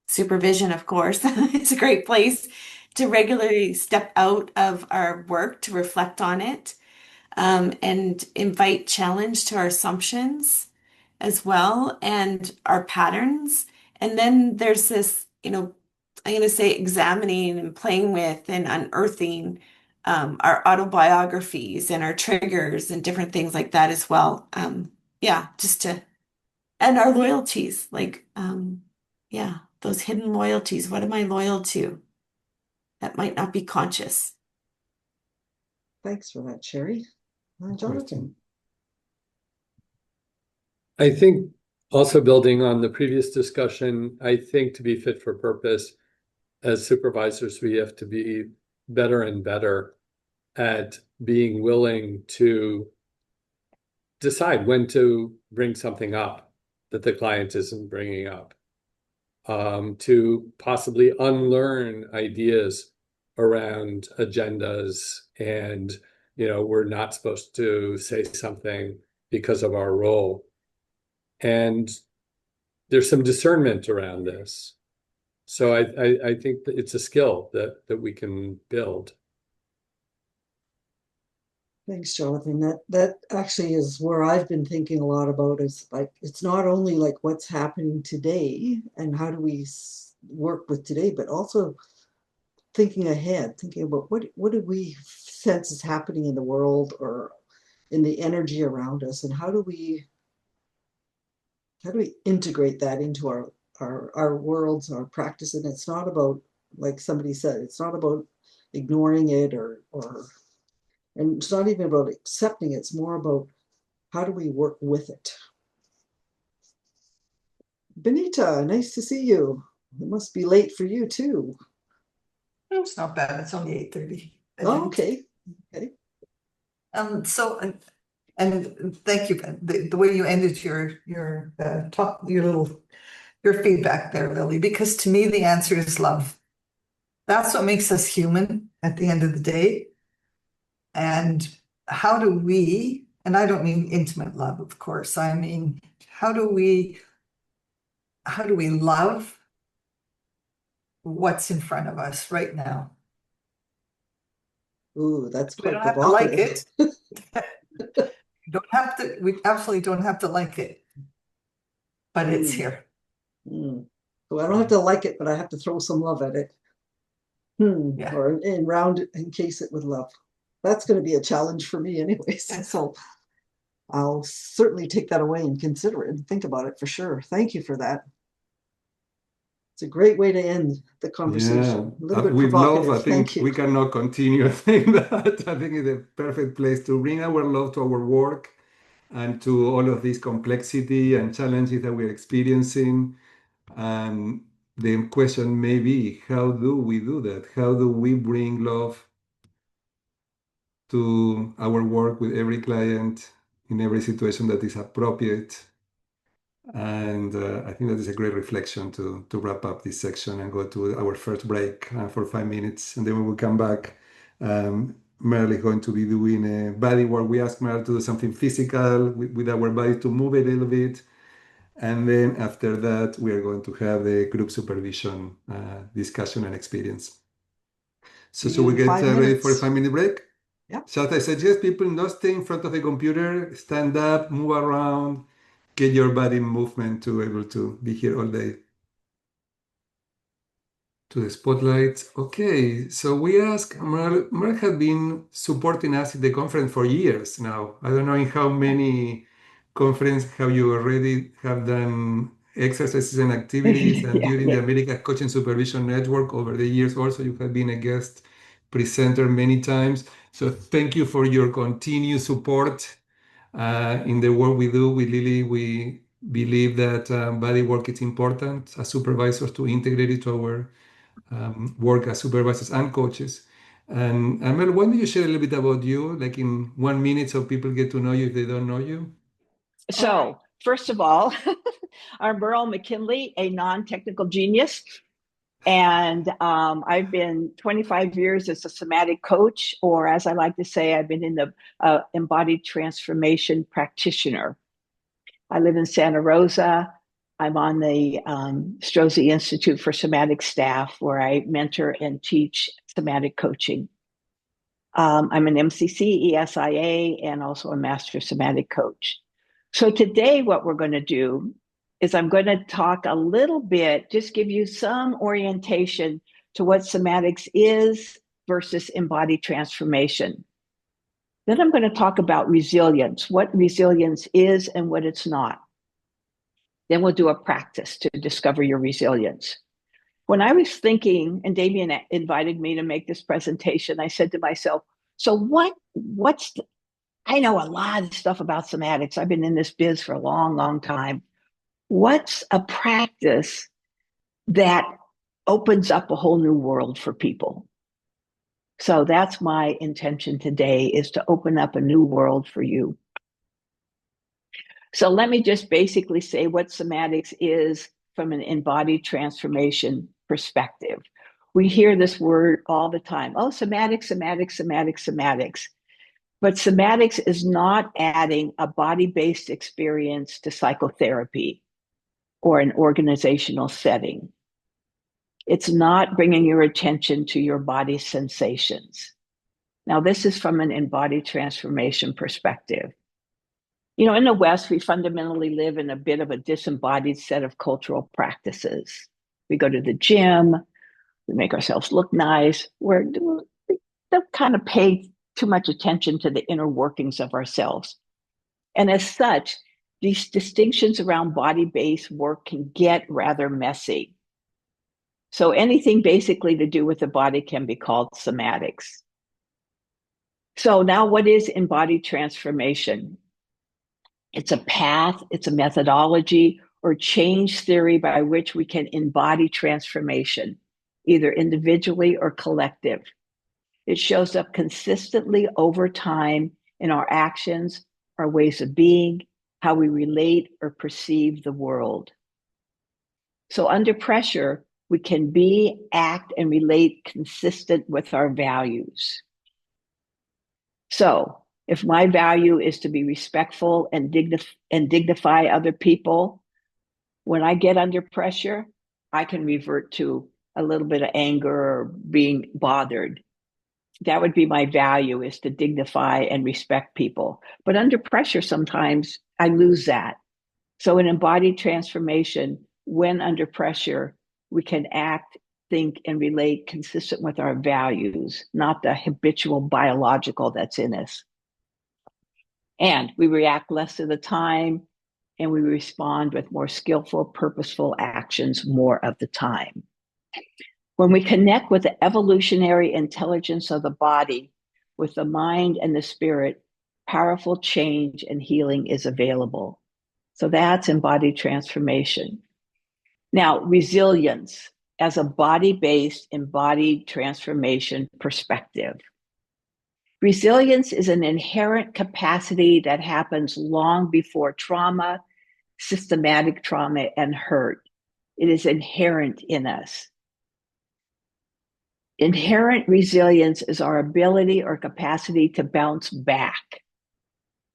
supervision, of course, it's a great place to regularly step out of our work to reflect on it, and invite challenge to our assumptions as well and our patterns. And then there's this, I'm going to say examining and playing with and unearthing our autobiographies and our triggers and different things like that as well. Yeah, and our loyalties, like, yeah, those hidden loyalties. What am I loyal to? That might not be conscious. Thanks for that, Sherry. Jonathan. I think also building on the previous discussion, I think to be fit for purpose as supervisors, we have to be better and better at being willing to decide when to bring something up that the client isn't bringing up, to possibly unlearn ideas around agendas and, we're not supposed to say something because of our role. And there's some discernment around this. So I think that it's a skill that we can build. Thanks, Jonathan. That actually is where I've been thinking a lot about, is like, it's not only like what's happening today and how do we work with today, but also thinking ahead, thinking about what do we sense is happening in the world or in the energy around us, and how do we integrate that into our worlds, our practice. And it's not about, like somebody said, it's not about ignoring it or and it's not even about accepting it. It's more about how do we work with it. Benita, nice to see you. It must be late for you too. It's not bad. It's only 8:30. Oh, okay. Okay. So and thank you, the way you ended your talk, your feedback there, Lily, because to me the answer is love. That's what makes us human at the end of the day. And how do we, and I don't mean intimate love, of course, I mean, how do we love what's in front of us right now? Ooh, that's We quite don't have to like provocative. it. We absolutely don't have to like it, but it's here. So I don't have to like it, but I have to throw some love at it. Yeah. Or encase it with love. That's going to be a challenge for me anyways. So I'll certainly take that away and consider it and think about it for sure. Thank you for that. It's a great way to end the conversation. A little bit with love, provocative. I think Thank you. we cannot continue. I think it's a perfect place to bring our love to our work and to all of this complexity and challenges that we're experiencing. And the question may be, how do we do that? How do we bring love to our work with every client in every situation that is appropriate? And I think that is a great reflection to wrap up this section and go to our first break for 5 minutes. And then we will come back. Merle is going to be doing a body work. We asked Merle to do something physical with our body to move a little bit. And then after that, we are going to have the group supervision discussion and experience. So we get ready for a 5-minute break? Yeah. So I suggest people not stay in front of the computer, stand up, move around, get your body in movement to be able to be here all day. To the spotlight. Okay, so we asked, Merle had been supporting us at the conference for years now. I don't know in how many conferences have you already have done exercises and activities, and during the American Coaching Supervision Network over the years also you have been a guest presenter many times. So thank you for your continued support in the work we do with Lily. We believe that body work is important as supervisors to integrate it to work as supervisors and coaches. And Mel, why don't you share a little bit about you, like in 1 minute, so people get to know you if they don't know you? So, first of all, I'm Merle McKinley, a non-technical genius. And I've been 25 years as a somatic coach, or as I like to say, I've been in the embodied transformation practitioner. I live in Santa Rosa. I'm on the Strozzi Institute for Somatic Staff, where I mentor and teach somatic coaching. I'm an MCC, ESIA, and also a master somatic coach. So today what we're going to do is I'm going to talk a little bit, just give you some orientation to what somatics is versus embodied transformation. Then I'm going to talk about resilience, what resilience is and what it's not. Then we'll do a practice to discover your resilience. When I was thinking, and Damien invited me to make this presentation, I said to myself, so I know a lot of stuff about somatics. I've been in this biz for a long, long time. What's a practice that opens up a whole new world for people? So that's my intention today, is to open up a new world for you. So let me just basically say what somatics is from an embodied transformation perspective. We hear this word all the time. Oh, somatics, somatics, somatics, somatics. But somatics is not adding a body-based experience to psychotherapy or an organizational setting. It's not bringing your attention to your body sensations. Now, this is from an embodied transformation perspective. You know, in the West, we fundamentally live in a bit of a disembodied set of cultural practices. We go to the gym, we make ourselves look nice, we don't kind of pay too much attention to the inner workings of ourselves. And as such, these distinctions around body-based work can get rather messy. So anything basically to do with the body can be called somatics. So now what is embodied transformation? It's a path, it's a methodology or change theory by which we can embody transformation, either individually or collective. It shows up consistently over time in our actions, our ways of being, how we relate or perceive the world. So under pressure, we can be, act, and relate consistent with our values. So if my value is to be respectful and dignify other people, when I get under pressure, I can revert to a little bit of anger or being bothered. That would be my value, is to dignify and respect people. But under pressure, sometimes I lose that. So in embodied transformation, when under pressure, we can act, think, and relate consistent with our values, not the habitual biological that's in us. And we react less of the time, and we respond with more skillful, purposeful actions more of the time. When we connect with the evolutionary intelligence of the body, with the mind and the spirit, powerful change and healing is available. So that's embodied transformation. Now, resilience as a body-based embodied transformation perspective. Resilience is an inherent capacity that happens long before trauma, systematic trauma, and hurt. It is inherent in us. Inherent resilience is our ability or capacity to bounce back,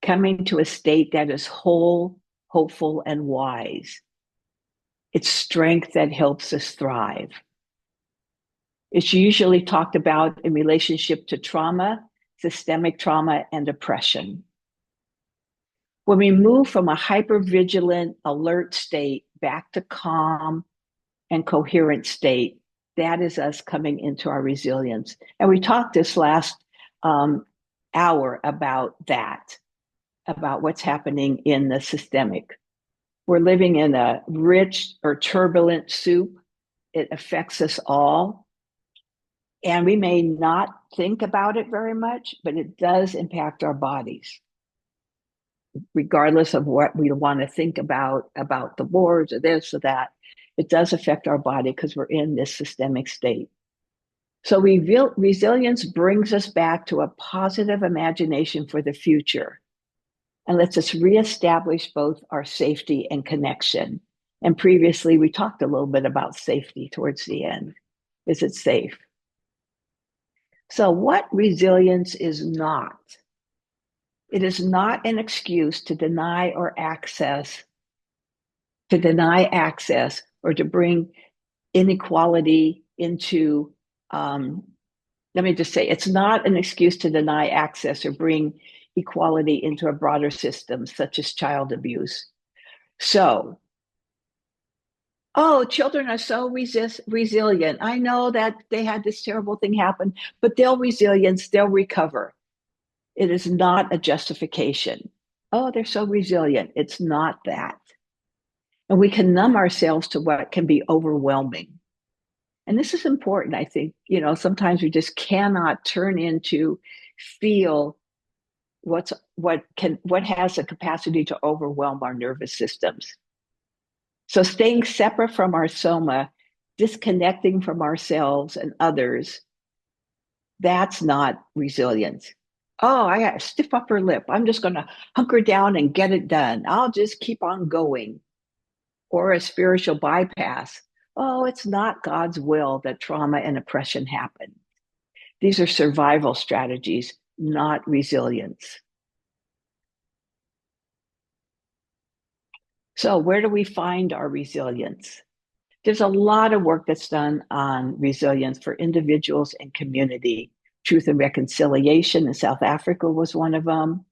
coming to a state that is whole, hopeful, and wise. It's strength that helps us thrive. It's usually talked about in relationship to trauma, systemic trauma, and depression. When we move from a hypervigilant, alert state back to calm and coherent state, that is us coming into our resilience. And we talked this last hour about that, about what's happening in the systemic. We're living in a rich or turbulent soup. It affects us all. And we may not think about it very much, but it does impact our bodies. Regardless of what we want to think about the wars or this or that, It does affect our body because we're in this systemic state. So resilience brings us back to a positive imagination for the future and lets us reestablish both our safety and connection. And previously, we talked a little bit about safety towards the end. Is it safe? So, what resilience is not? It is not an excuse to deny access or to bring inequality into, let me just say, it's not an excuse to deny access or bring equality into a broader system, such as child abuse. So, oh, children are so resilient. I know that they had this terrible thing happen, but they'll recover. It is not a justification. Oh, they're so resilient. It's not that. And we can numb ourselves to what can be overwhelming. And this is important, I think. Sometimes we just cannot turn into feel what has the capacity to overwhelm our nervous systems. So staying separate from our soma, disconnecting from ourselves and others, that's not resilience. Oh, I got a stiff upper lip. I'm just going to hunker down and get it done. I'll just keep on going. Or a spiritual bypass. Oh, it's not God's will that trauma and oppression happen. These are survival strategies, not resilience. So where do we find our resilience? There's a lot of work that's done on resilience for individuals and community. Truth and Reconciliation in South Africa was one of them.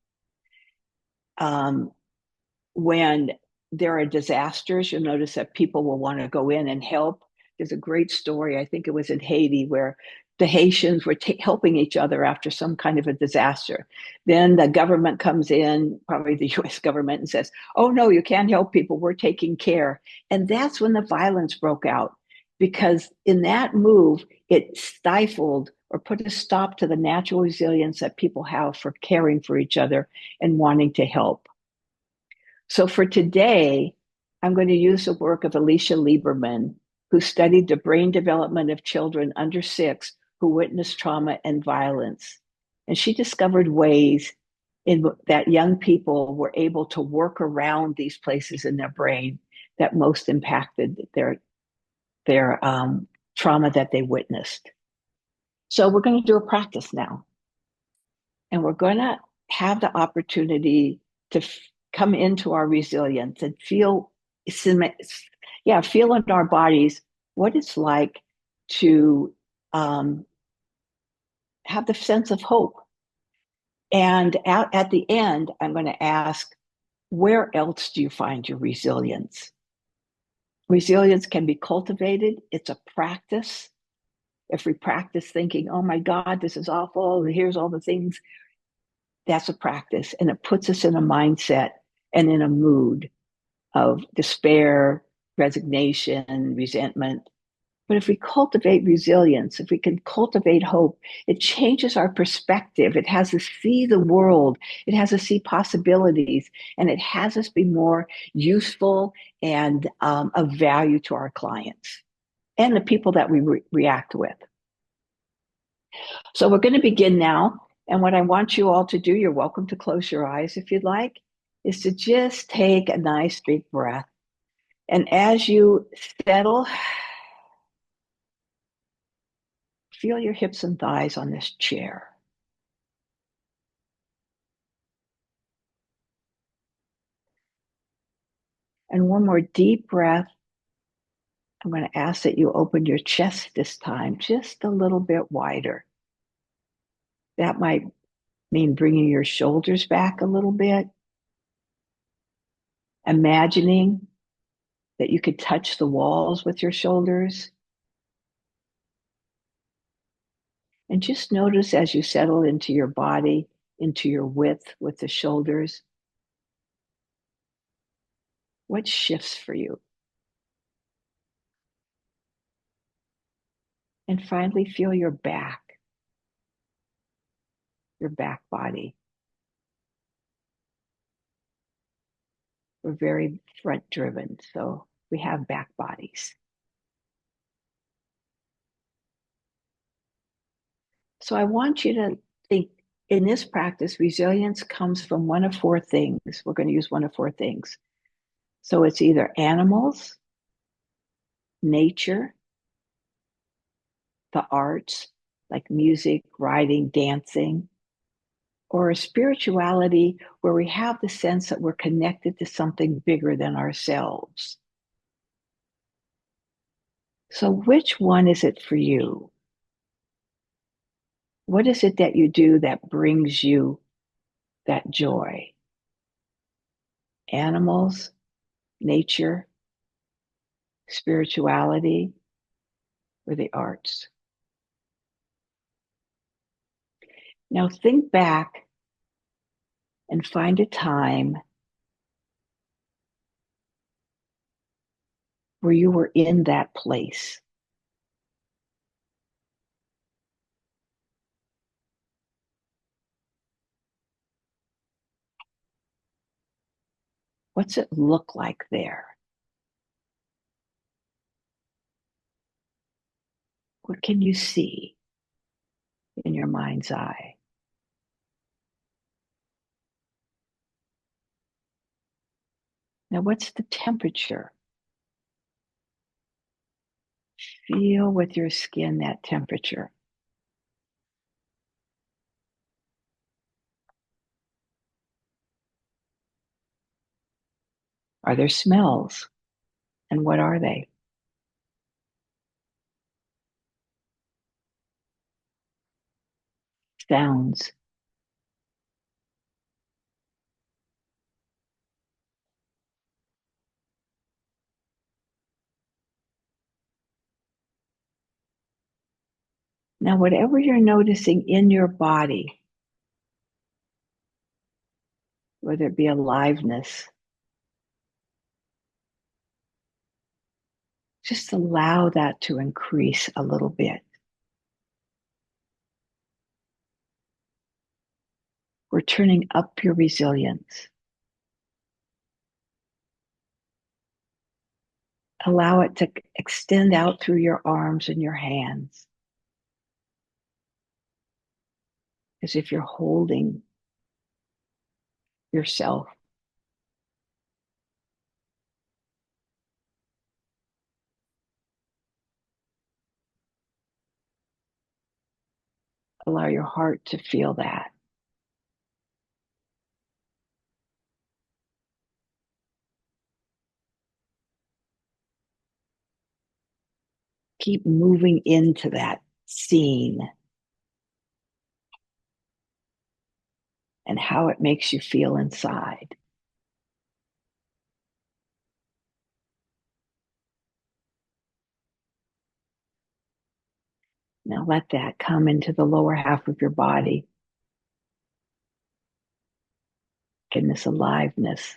When there are disasters, you'll notice that people will want to go in and help. There's a great story, I think it was in Haiti, where the Haitians were helping each other after some kind of a disaster. Then the government comes in, probably the US government, and says, oh no, you can't help people, we're taking care. And that's when the violence broke out, because in that move, it stifled or put a stop to the natural resilience that people have for caring for each other and wanting to help. So for today, I'm going to use the work of Alicia Lieberman, who studied the brain development of children under 6 who witnessed trauma and violence. And she discovered ways that young people were able to work around these places in their brain that most impacted their trauma that they witnessed. So we're going to do a practice now. And we're going to have the opportunity to come into our resilience and feel in our bodies what it's like to have the sense of hope. And at the end, I'm going to ask, where else do you find your resilience? Resilience can be cultivated. It's a practice. If we practice thinking, oh my God, this is awful, here's all the things, that's a practice. And it puts us in a mindset and in a mood of despair, resignation, resentment. But if we cultivate resilience, if we can cultivate hope, it changes our perspective. It has us see the world. It has us see possibilities. And it has us be more useful and of value to our clients and the people that we react with. So we're going to begin now. And what I want you all to do, you're welcome to close your eyes if you'd like, is to just take a nice big breath. And as you settle, feel your hips and thighs on this chair. And one more deep breath. I'm going to ask that you open your chest this time just a little bit wider. That might mean bringing your shoulders back a little bit. Imagining that you could touch the walls with your shoulders. And just notice as you settle into your body, into your width with the shoulders, what shifts for you? And finally, feel your back body. We're very front driven, so we have back bodies. So I want you to think, in this practice, resilience comes from one of four things. We're going to use one of four things. So it's either animals, nature, the arts, like music, writing, dancing, or a spirituality where we have the sense that we're connected to something bigger than ourselves. So which one is it for you? What is it that you do that brings you that joy? Animals, nature, spirituality, or the arts? Now think back and find a time where you were in that place. What's it look like there? What can you see in your mind's eye? Now, what's the temperature? Feel with your skin that temperature. Are there smells? And what are they? Sounds. Now, whatever you're noticing in your body, whether it be aliveness, just allow that to increase a little bit. We're turning up your resilience. Allow it to extend out through your arms and your hands, as if you're holding yourself. Allow your heart to feel that. Keep moving into that scene and how it makes you feel inside. Now let that come into the lower half of your body in this aliveness.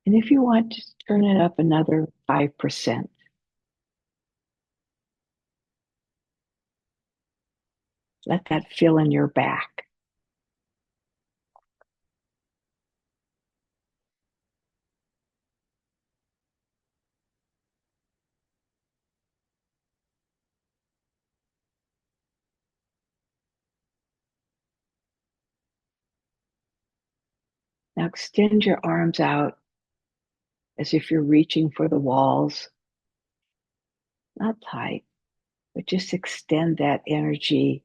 And if you want, just turn it up another 5%. Let that fill in your back. Now extend your arms out as if you're reaching for the walls. Not tight, but just extend that energy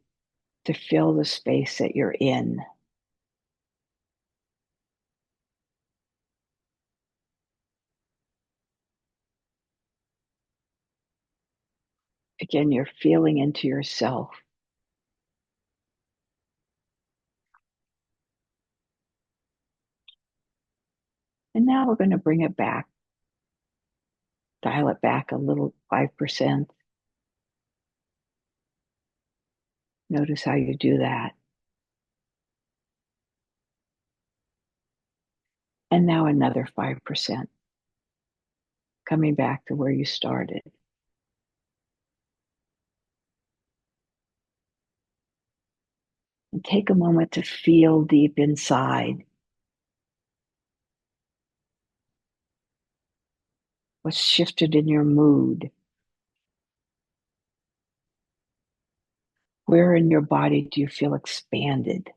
to fill the space that you're in. Again, you're feeling into yourself. And now we're going to bring it back. Dial it back a little, 5%. Notice how you do that. And now another 5%. Coming back to where you started. And take a moment to feel deep inside What's shifted in your mood? Where in your body do you feel expanded?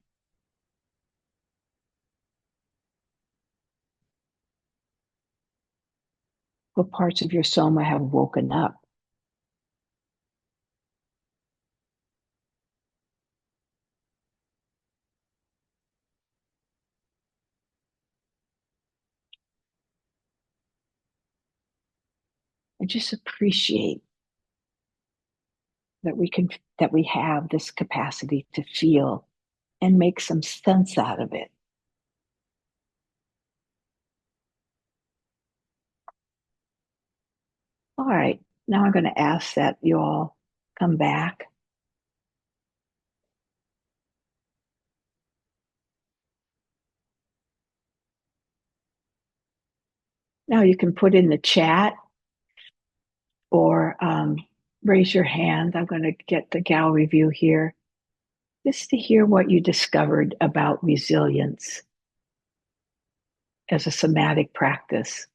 What parts of your soma have woken up? And just appreciate that we have this capacity to feel and make some sense out of it. All right, now I'm going to ask that you all come back. Now you can put in the chat or raise your hand. I'm going to get the gallery view here just to hear what you discovered about resilience as a somatic practice.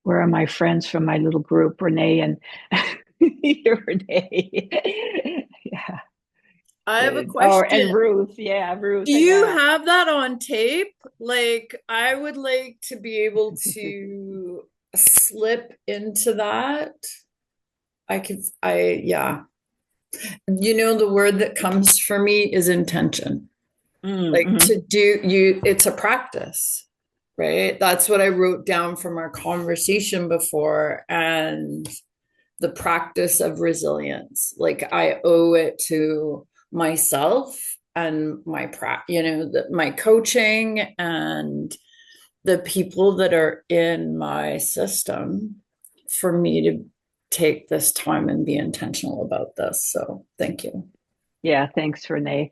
Where are my friends from my little group, Renee and Renee? Yeah. I have a And, question. and Ruth. Yeah, Ruth. Do you yeah. have that on tape? Like, I would like to be able to slip into that. Yeah. You know, the word that comes for me is intention. Like to do it's a practice, right? That's what I wrote down from our conversation before. And the practice of resilience, like I owe it to myself and my my coaching and the people that are in my system for me to take this time and be intentional about this. So thank you. Yeah, thanks, Renee.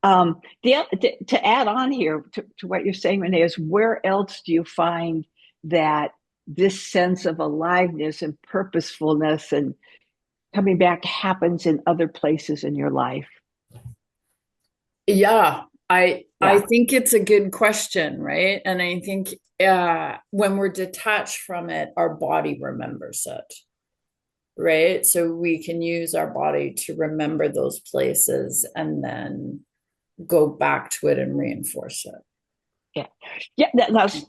To add on here to what you're saying, Renee, is where else do you find that this sense of aliveness and purposefulness and coming back happens in other places in your life? Yeah, I think it's a good question, right? And I think when we're detached from it, our body remembers it, right? So we can use our body to remember those places and then go back to it and reinforce it. Yeah.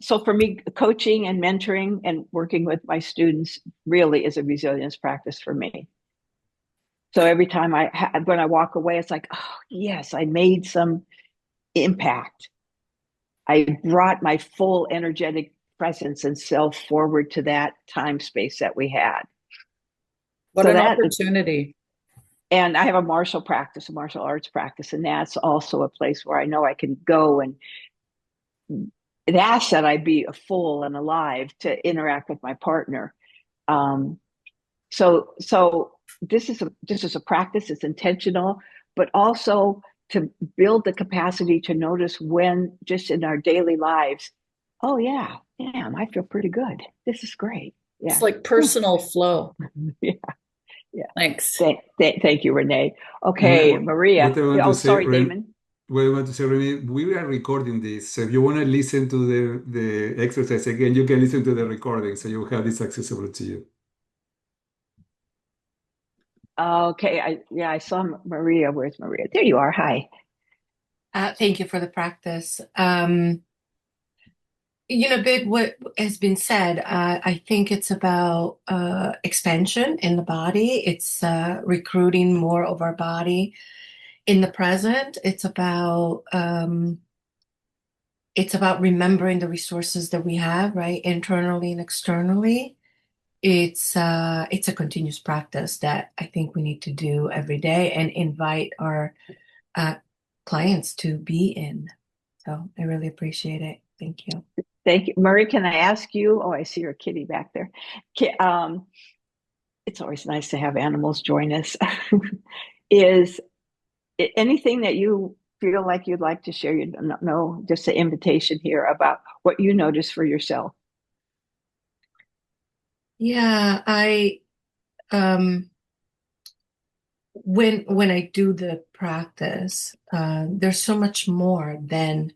So for me, coaching and mentoring and working with my students really is a resilience practice for me. So every time when I walk away, it's like, oh yes, I made some impact. I brought my full energetic presence and self forward to that time space that we had. What an opportunity. And I have a martial arts practice, and that's also a place where I know I can go and it asks that I be full and alive to interact with my partner. So this is a practice. It's intentional, but also to build the capacity to notice when just in our daily lives, oh yeah, damn, I feel pretty good. This is great. Yeah. It's like personal flow. Yeah. Thanks. Thank you, Renee. Okay, Maria. What I want to say, sorry, Damon. What I want to say, Renee, we are recording this. So if you want to listen to the exercise again, you can listen to the recording. So you have this accessible to you. Okay. I saw Maria. Where's Maria? There you are. Hi. Thank you for the practice. Big what has been said, I think it's about expansion in the body. It's recruiting more of our body in the present. It's about remembering the resources that we have, right, internally and externally. It's a continuous practice that I think we need to do every day and invite our clients to be in. So I really appreciate it. Thank you. Thank you. Murray, can I ask you? Oh, I see your kitty back there. It's always nice to have animals join us. Is anything that you feel like you'd like to share? You know, just an invitation here about what you notice for yourself. Yeah, when I do the practice, there's so much more than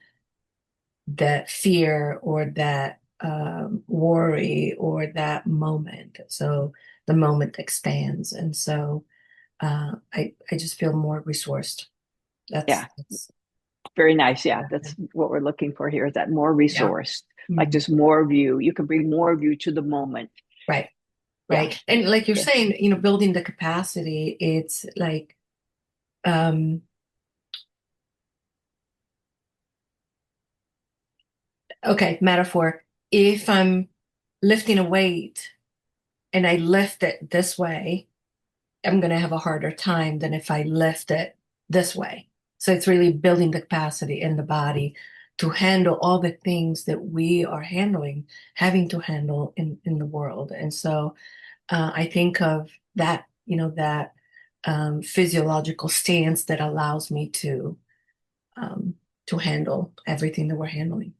that fear or that worry or that moment. So the moment expands, and so I just feel more resourced. That's very nice. Yeah, that's what we're looking for here, is that more resource, like just more of you. You can bring more of you to the moment. Right. Right. And like you're saying, building the capacity, it's like okay, metaphor. If I'm lifting a weight and I lift it this way, I'm going to have a harder time than if I lift it this way. So it's really building the capacity in the body to handle all the things that we are having to handle in the world. And so I think of that, that physiological stance that allows me to handle everything that we're handling.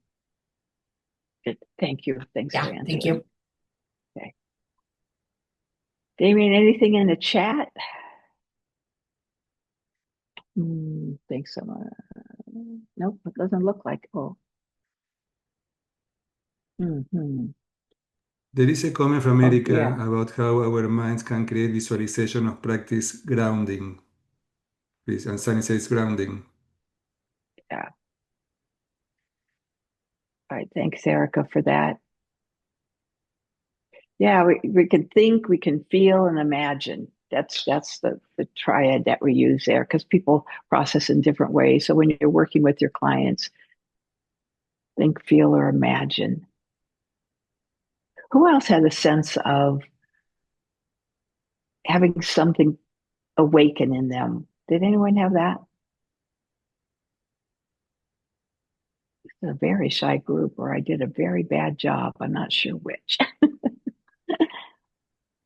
Good. Thank you. Thanks for answering. Thank you. Okay. Damien, anything in the chat? Thanks so much. Nope, it doesn't look like. Oh. There is a comment from Erica about how our minds can create visualization of practice grounding. Please, and Sunny says grounding. Yeah. All right, thanks, Erica, for that. Yeah, we can think, we can feel, and imagine. That's the triad that we use there, because people process in different ways. So when you're working with your clients, think, feel, or imagine. Who else had a sense of having something awaken in them? Did anyone have that? It's a very shy group, or I did a very bad job. I'm not sure which.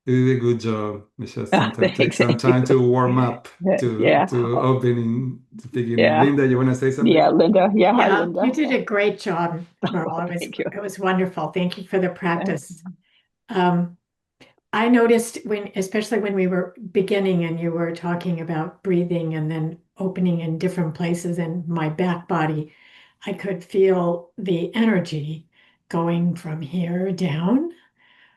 You did a good job. It's just sometimes take Thanks, some time to warm up to Oh, opening, to beginning. yeah. Linda, you want to say something? Yeah, Linda. Yeah, hi, Linda. You did a great job, Merle. It was wonderful. Thank you for the practice. I noticed especially when we were beginning and you were talking about breathing and then opening in different places in my back body, I could feel the energy going from here down.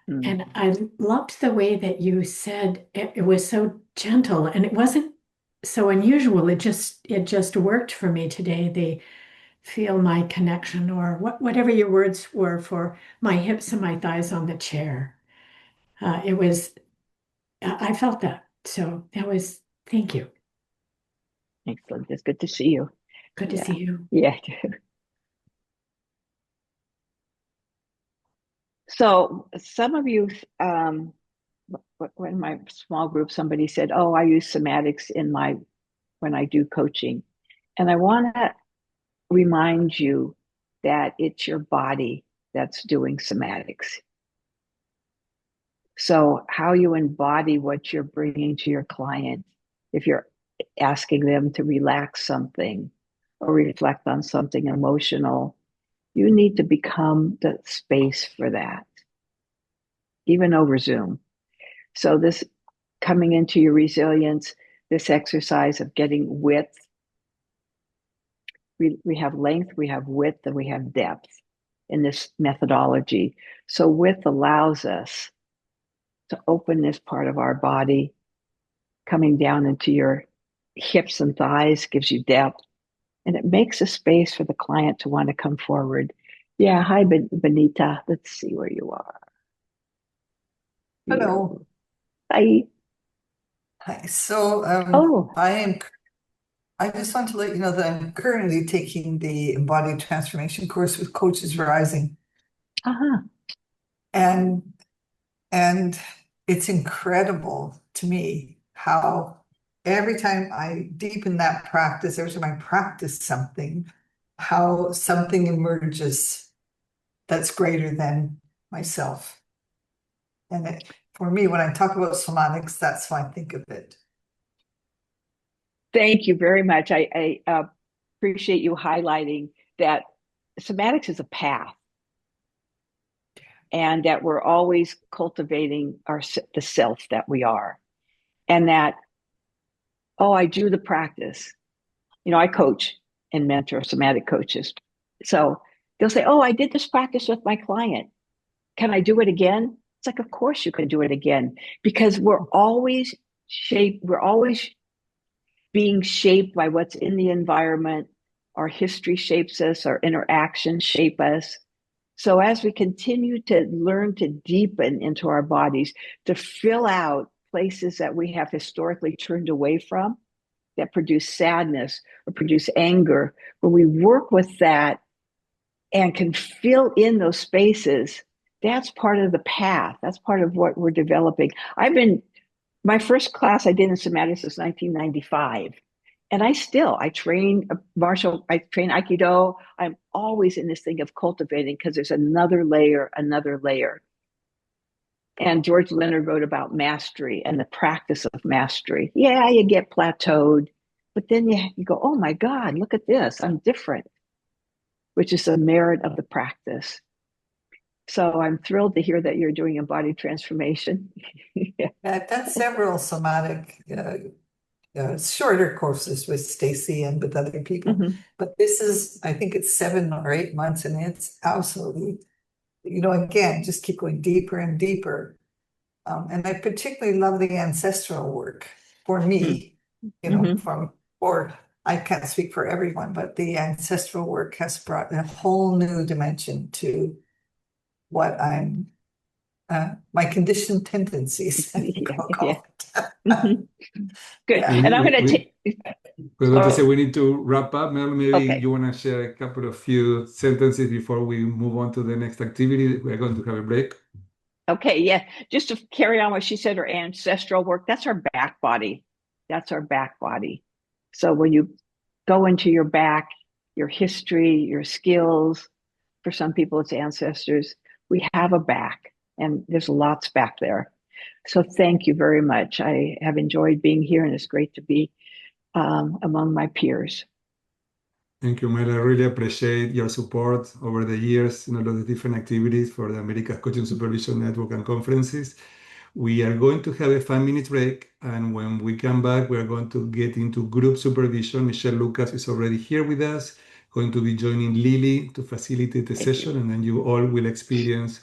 And I loved the way that you said it was so gentle and it wasn't so unusual. It just worked for me today. They feel my connection, or whatever your words were, for my hips and my thighs on the chair. I felt that. So thank you. Excellent. It's good to see you. Good to see you. Yeah. So some of you, when my small group, somebody said, "Oh, I use somatics when I do coaching," and I want to remind you that it's your body that's doing somatics. So how you embody what you're bringing to your client, if you're asking them to relax something or reflect on something emotional, you need to become the space for that, even over Zoom. So this coming into your resilience, this exercise of getting width, we have length, we have width, and we have depth in this methodology. So width allows us to open this part of our body, coming down into your hips and thighs, gives you depth, and it makes a space for the client to want to come forward. Yeah, hi, Benita. Let's see where you are. Hello. Hi. Hi. So I just want to let you know that I'm currently taking the Embodied Transformation course with Coaches Rising. And it's incredible to me how every time I deepen that practice, every time I practice something, how something emerges that's greater than myself. And for me, when I talk about somatics, that's how I think of it. Thank you very much. I appreciate you highlighting that somatics is a path, and that we're always cultivating the self that we are, and that oh, I do the practice. I coach and mentor somatic coaches. So they'll say, oh, I did this practice with my client. Can I do it again? It's like, of course you can do it again, because we're always being shaped by what's in the environment. Our history shapes us, our interactions shape us. So as we continue to learn to deepen into our bodies, to fill out places that we have historically turned away from, that produce sadness or produce anger, when we work with that and can fill in those spaces, that's part of the path. That's part of what we're developing. My first class I did in somatics was 1995. And I train martial, I train Aikido. I'm always in this thing of cultivating, because there's another layer. And George Leonard wrote about mastery and the practice of mastery. Yeah, you get plateaued, but then you go, oh my God, look at this, I'm different, which is the merit of the practice. So I'm thrilled to hear that you're doing a body transformation. Yeah, I've done several somatic shorter courses with Stacy and with other people. But this is, I think it's 7 or 8 months, and it's absolutely, again, just keep going deeper and deeper. And I particularly love the ancestral work for me, or I can't speak for everyone, but the ancestral work has brought a whole new dimension to what I'm, my conditioned tendencies. Good. Yeah. And I'm going to take. We're going to say we need to wrap up. Mel, maybe Okay. you want to share a couple of few sentences before we move on to the next activity. We're going to have a break. Okay, yeah. Just to carry on what she said, her ancestral work, that's our back body. That's our back body. So when you go into your back, your history, your skills, for some people it's ancestors, we have a back, and there's lots back there. So thank you very much. I have enjoyed being here, and it's great to be among my peers. Thank you, Mel. I really appreciate your support over the years in all of the different activities for the America's Coaching Supervision Network and conferences. We are going to have a 5-minute break, and when we come back, we are going to get into group supervision. Michelle Lucas is already here with us, going to be joining Lily to facilitate the session, and then you all will experience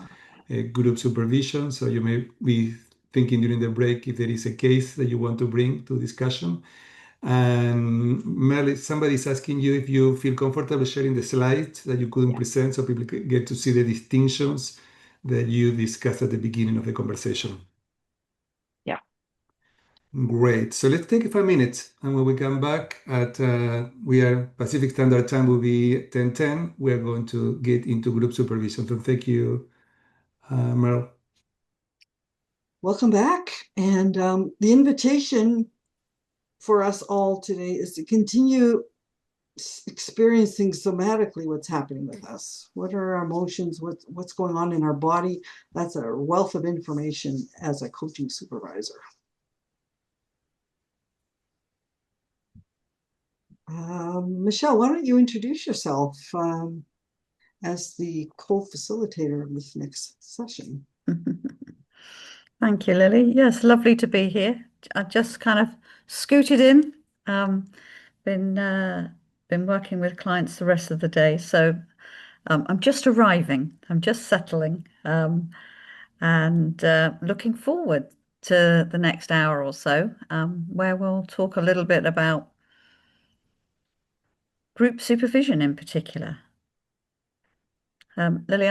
group supervision. So you may be thinking during the break if there is a case that you want to bring to discussion. And Mel, somebody's asking you if you feel comfortable sharing the slides that you couldn't present, so people get to see the distinctions that you discussed at the beginning of the conversation. Yeah. Great. So let's take 5 minutes, and when we come back we are Pacific Standard Time will be 10:10. We are going to get into group supervision. So thank you, Mel. Welcome back. And the invitation for us all today is to continue experiencing somatically what's happening with us. What are our emotions? What's going on in our body? That's a wealth of information as a coaching supervisor. Michelle, why don't you introduce yourself as the co-facilitator of this next session? Thank you, Lily. Yes, lovely to be here. I just kind of scooted in. Been working with clients the rest of the day, so I'm just arriving. I'm just settling, and looking forward to the next hour or so, where we'll talk a little bit about group supervision in particular. Lily,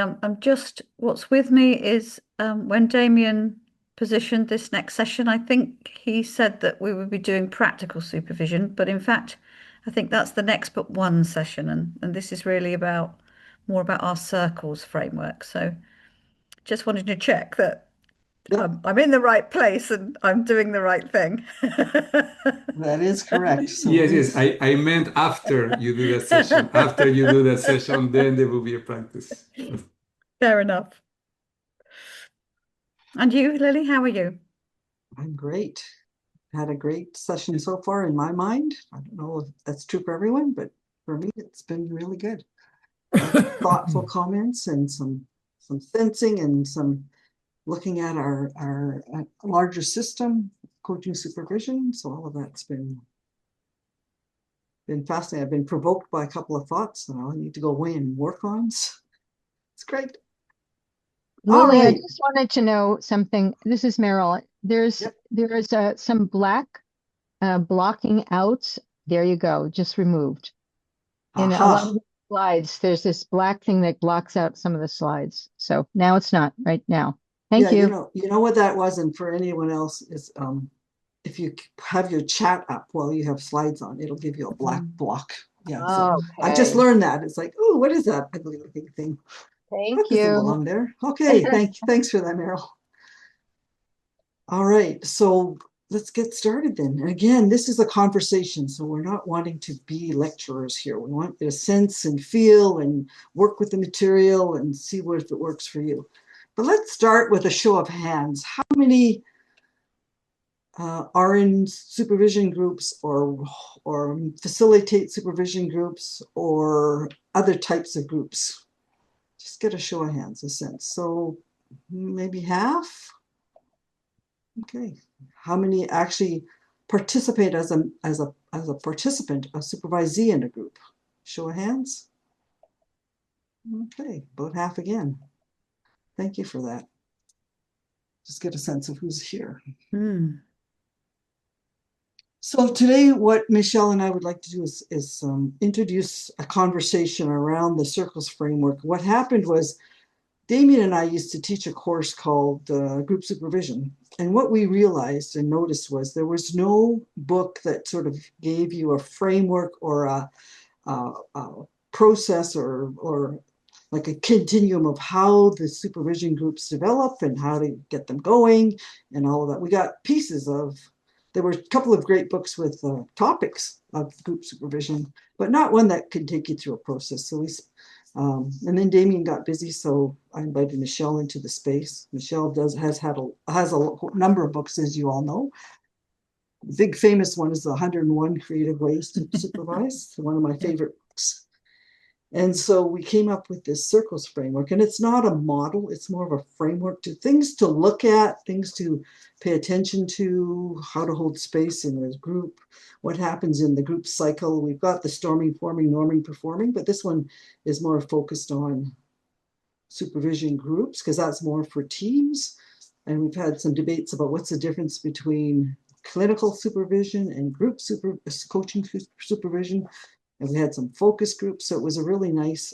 what's with me is when Damien positioned this next session, I think he said that we would be doing practical supervision, but in fact, I think that's the next but one session, and this is really more about our circles framework. So just wanted to check that I'm in the right place and I'm doing the right thing. That is correct. So yes. I meant after you do that session. After you do that session, then there will be a practice. Fair enough. And you, Lily, how are you? I'm great. Had a great session so far in my mind. I don't know if that's true for everyone, but for me, it's been really good. Thoughtful comments and some sensing and some looking at our larger system, coaching supervision. So all of that's been been fascinating. I've been provoked by a couple of thoughts that I need to go away and work on. It's great. Lily, I right. just wanted to know something. This is Meryl. There is some black blocking out. There you go, just removed. In a lot of the slides, there's this black thing that blocks out some of the slides. So now it's not right now. Thank you. You know what that was, and for anyone else is if you have your chat up while you have slides on, it'll give you a black block. Yeah. So I just learned that. It's like, oh, what is that ugly looking thing? Thank that doesn't you. belong there. Okay, thanks for that, Meryl. All right, so let's get started then. And again, this is a conversation, so we're not wanting to be lecturers here. We want you to sense and feel and work with the material and see what if it works for you. But let's start with a show of hands. How many are in supervision groups or facilitate supervision groups or other types of groups? Just get a show of hands, a sense. So maybe half. Okay. How many actually participate as a participant, a supervisee in a group? Show of hands. Okay, about half again. Thank you for that. Just get a sense of who's here. So today, what Michelle and I would like to do is introduce a conversation around the circles framework. What happened was Damien and I used to teach a course called Group Supervision. And what we realized and noticed was there was no book that sort of gave you a framework or a process or like a continuum of how the supervision groups develop and how to get them going and all of that. We got pieces of, there were a couple of great books with topics of group supervision, but not one that could take you through a process. So and then Damien got busy, so I invited Michelle into the space. Michelle has a number of books, as you all know. The big famous one is the 101 Creative Ways to Supervise, one of my favorite books. And so we came up with this circles framework, and it's not a model, it's more of a framework to things to look at, things to pay attention to, how to hold space in a group, what happens in the group cycle. We've got the storming, forming, norming, performing, but this one is more focused on supervision groups because that's more for teams. And we've had some debates about what's the difference between clinical supervision and group coaching supervision. And we had some focus groups. So it was a really nice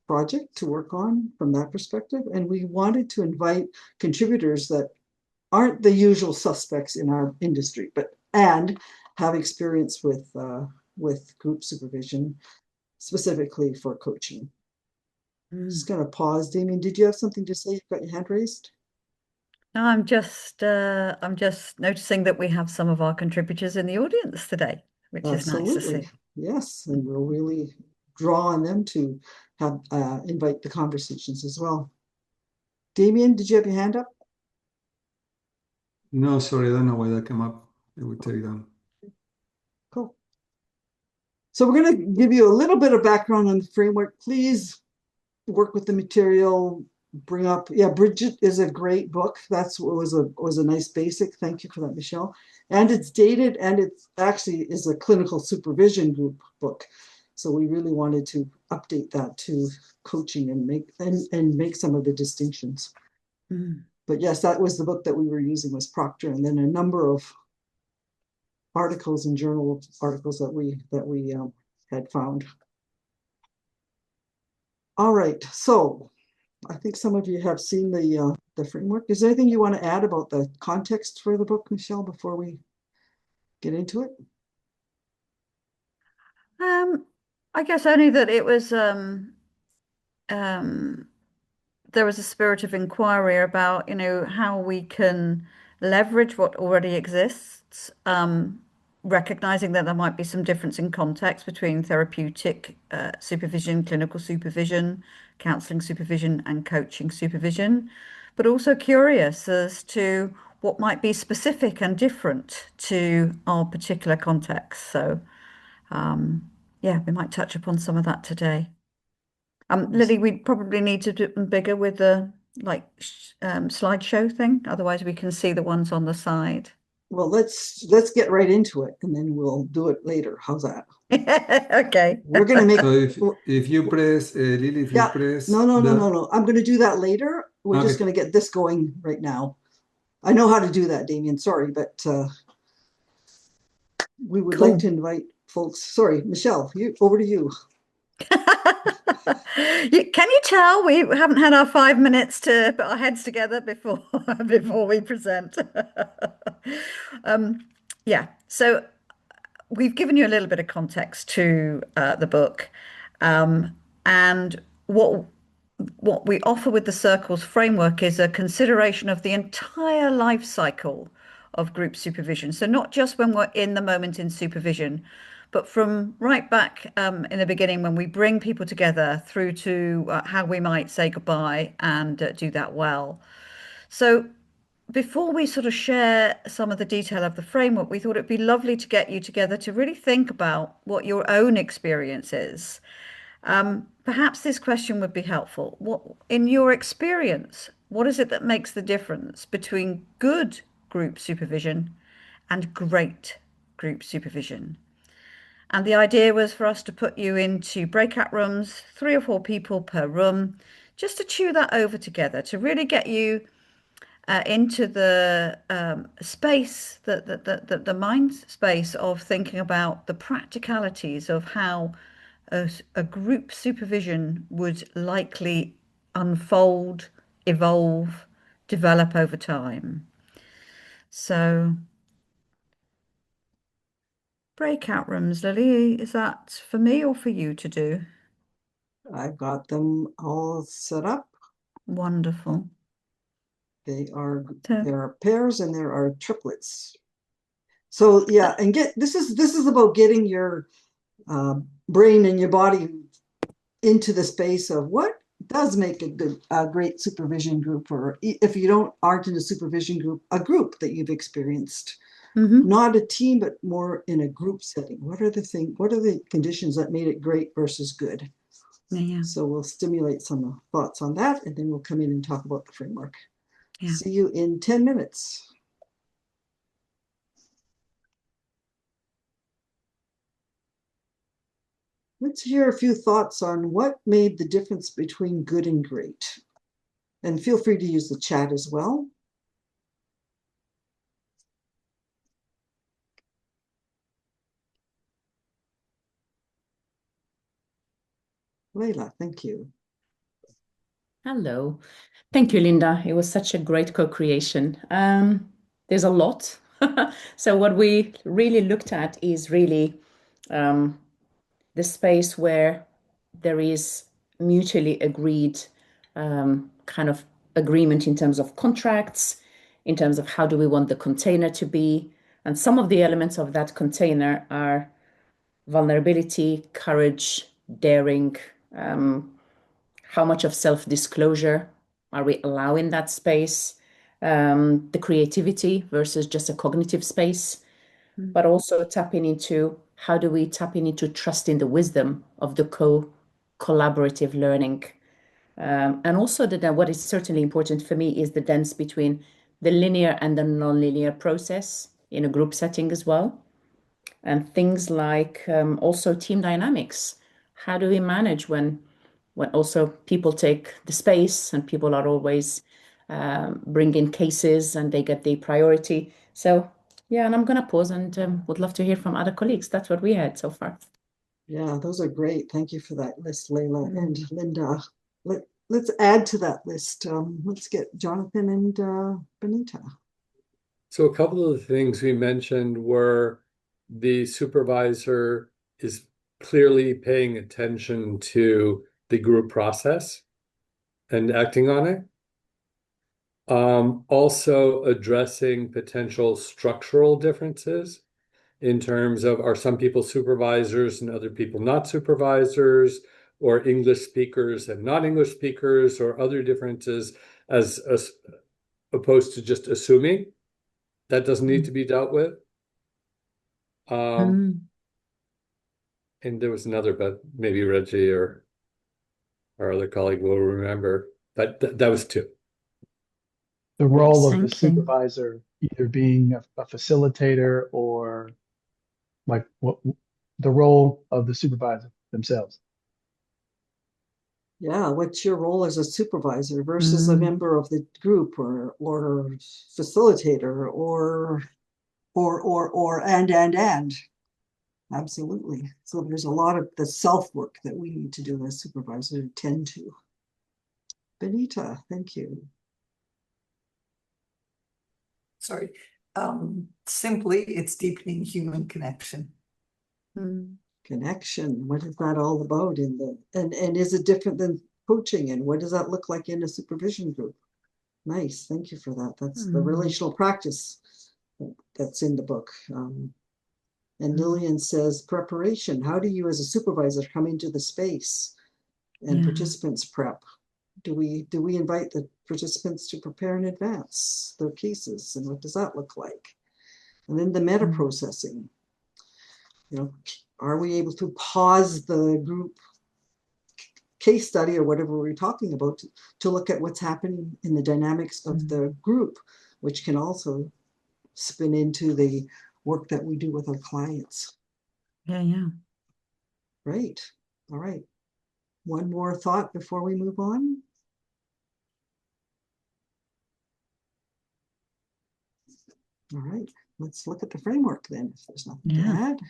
project to work on from that perspective. And we wanted to invite contributors that aren't the usual suspects in our industry, and have experience with group supervision, specifically for coaching. Just going to pause. Damien, did you have something to say? You've got your hand raised. No, I'm just noticing that we have some of our contributors in the audience today, which is nice to see. Yes, and we'll really draw on them to have invite the conversations as well. Damien, did you have your hand up? No, sorry, I don't know why that came up. It would take down. Cool. So we're going to give you a little bit of background on the framework. Please work with the material. Bring up, Bridget is a great book. That's what was a nice basic. Thank you for that, Michelle. And it's dated, and it actually is a clinical supervision group book. So we really wanted to update that to coaching and make some of the distinctions. But yes, that was the book that we were using, was Proctor, and then a number of articles and journal articles that we had found. All right, so I think some of you have seen the framework. Is there anything you want to add about the context for the book, Michelle, before we get into it? I guess only that it was there was a spirit of inquiry about, how we can leverage what already exists, recognizing that there might be some difference in context between therapeutic supervision, clinical supervision, counseling supervision, and coaching supervision, but also curious as to what might be specific and different to our particular context. So, we might touch upon some of that today. Lily, we probably need to do them bigger with the slideshow thing. Otherwise, we can see the ones on the side. Well, let's get right into it, and then we'll do it later. How's that? Okay. We're gonna make. So if you press, Lily, if you Yeah. press No. I'm gonna do that later. We're just Okay. gonna get this going right now. I know how to do that, Damien. Sorry, but we would like to invite folks. Sorry, Michelle, over to you. Can you tell we haven't had our 5 minutes to put our heads together before before we present? Yeah, so we've given you a little bit of context to the book, and what we offer with the circles framework is a consideration of the entire life cycle of group supervision. So not just when we're in the moment in supervision, but from right back in the beginning when we bring people together through to how we might say goodbye and do that well. So before we sort of share some of the detail of the framework, we thought it'd be lovely to get you together to really think about what your own experience is. Perhaps this question would be helpful. What, in your experience, what is it that makes the difference between good group supervision and great group supervision? And the idea was for us to put you into breakout rooms, 3 or 4 people per room, just to chew that over together, to really get you into the space, the mind space of thinking about the practicalities of how a group supervision would likely unfold, evolve, develop over time. So, breakout rooms, Lily, is that for me or for you to do? I've got them all set up. Wonderful. There are pairs and there are triplets. So yeah, and this is about getting your brain and your body into the space of what does make a great supervision group, or if you aren't in a supervision group, a group that you've experienced. Not a team, but more in a group setting. What are the conditions that made it great versus good? Yeah. So we'll stimulate some thoughts on that, and then we'll come in and talk about the framework. Yeah. See you in 10 minutes. Let's hear a few thoughts on what made the difference between good and great. And feel free to use the chat as well. Leila, thank you. Hello. Thank you, Linda. It was such a great co-creation. There's a lot. So what we really looked at is really the space where there is mutually agreed kind of agreement in terms of contracts, in terms of how do we want the container to be. And some of the elements of that container are vulnerability, courage, daring, how much of self-disclosure are we allowing that space, the creativity versus just a cognitive space, but also tapping into how do we tap into trust in the wisdom of the collaborative learning. And also what is certainly important for me is the dance between the linear and the non-linear process in a group setting as well. And things like also team dynamics. How do we manage when also people take the space and people are always bringing cases and they get the priority. So yeah, and I'm going to pause and would love to hear from other colleagues. That's what we had so far. Yeah, those are great. Thank you for that list, Leila and Linda. Let's add to that list. Let's get Jonathan and Benita. So a couple of the things we mentioned were the supervisor is clearly paying attention to the group process and acting on it. Also addressing potential structural differences in terms of, are some people supervisors and other people not supervisors, or English speakers and not English speakers, or other differences as opposed to just assuming. That doesn't need to be dealt with. And there was another, but maybe Reggie or our other colleague will remember. But that was 2. The role of the Thank you. supervisor either being a facilitator or like what the role of the supervisor themselves. Yeah, what's your role as a supervisor versus a member of the group or facilitator or and. Absolutely. So there's a lot of the self-work that we need to do as supervisors to tend to. Benita, thank you. Sorry. Simply, it's deepening human connection. Connection. What is that all about in the and is it different than coaching, and what does that look like in a supervision group? Nice, thank you for that. That's the relational practice that's in the book. And Lillian says preparation. How do you as a supervisor come into the space and participants prep? Do we invite the participants to prepare in advance their cases, and what does that look like? And then the meta processing. You know, are we able to pause the group case study or whatever we're talking about to look at what's happening in the dynamics of the group, which can also spin into the work that we do with our clients. Yeah. Great. All right. One more thought before we move on. All right. Let's look at the framework then, if there's nothing to add.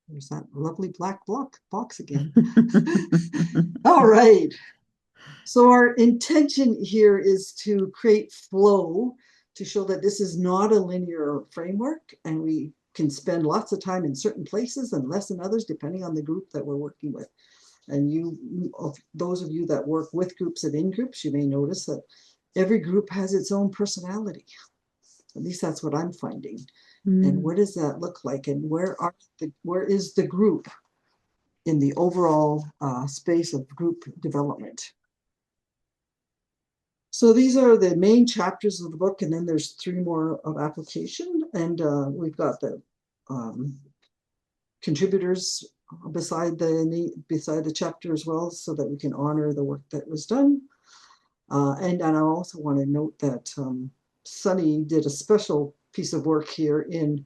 There's that lovely black box again. All right. So our intention here is to create flow to show that this is not a linear framework, and we can spend lots of time in certain places and less in others, depending on the group that we're working with. And those of you that work with groups and in groups, you may notice that every group has its own personality. At least that's what I'm finding. And what does that look like? And where is the group in the overall space of group development? So these are the main chapters of the book, and then there's 3 more of application. And we've got the contributors beside the chapter as well, so that we can honor the work that was done. And I also want to note that Sunny did a special piece of work here in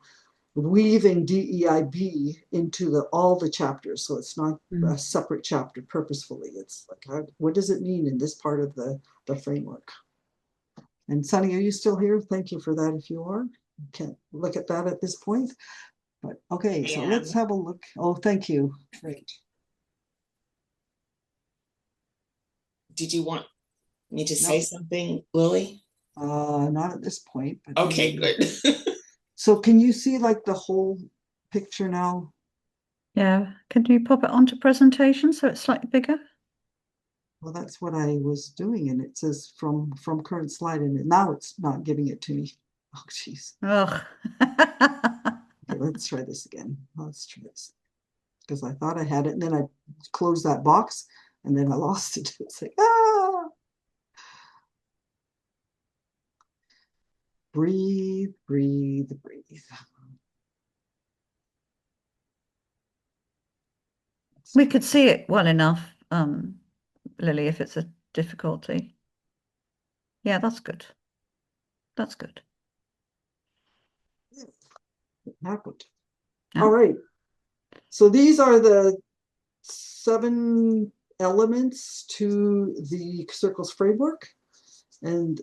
weaving DEIB into all the chapters. So it's not a separate chapter purposefully. It's like, what does it mean in this part of the framework? And Sunny, are you still here? Thank you for that if you are. Can't look at that at this point. But okay, so let's have a look. Oh, thank you. Great. Did you want me to say something, Lily? Not at this point. But okay, good. So can you see like the whole picture now? Yeah. Can you pop it onto presentation so it's slightly bigger? Well, that's what I was doing, and it says from current slide, and now it's not giving it to me. Oh, jeez. Oh. Okay, let's try this again. Let's try this. Because I thought I had it, and then I closed that box, and then I lost it. It's like, ah! Breathe, breathe, breathe. We could see it well enough, Lily, if it's a difficulty. Yeah, that's good. That's good. It happened. Yeah. All right. So these are the 7 elements to the circles framework, and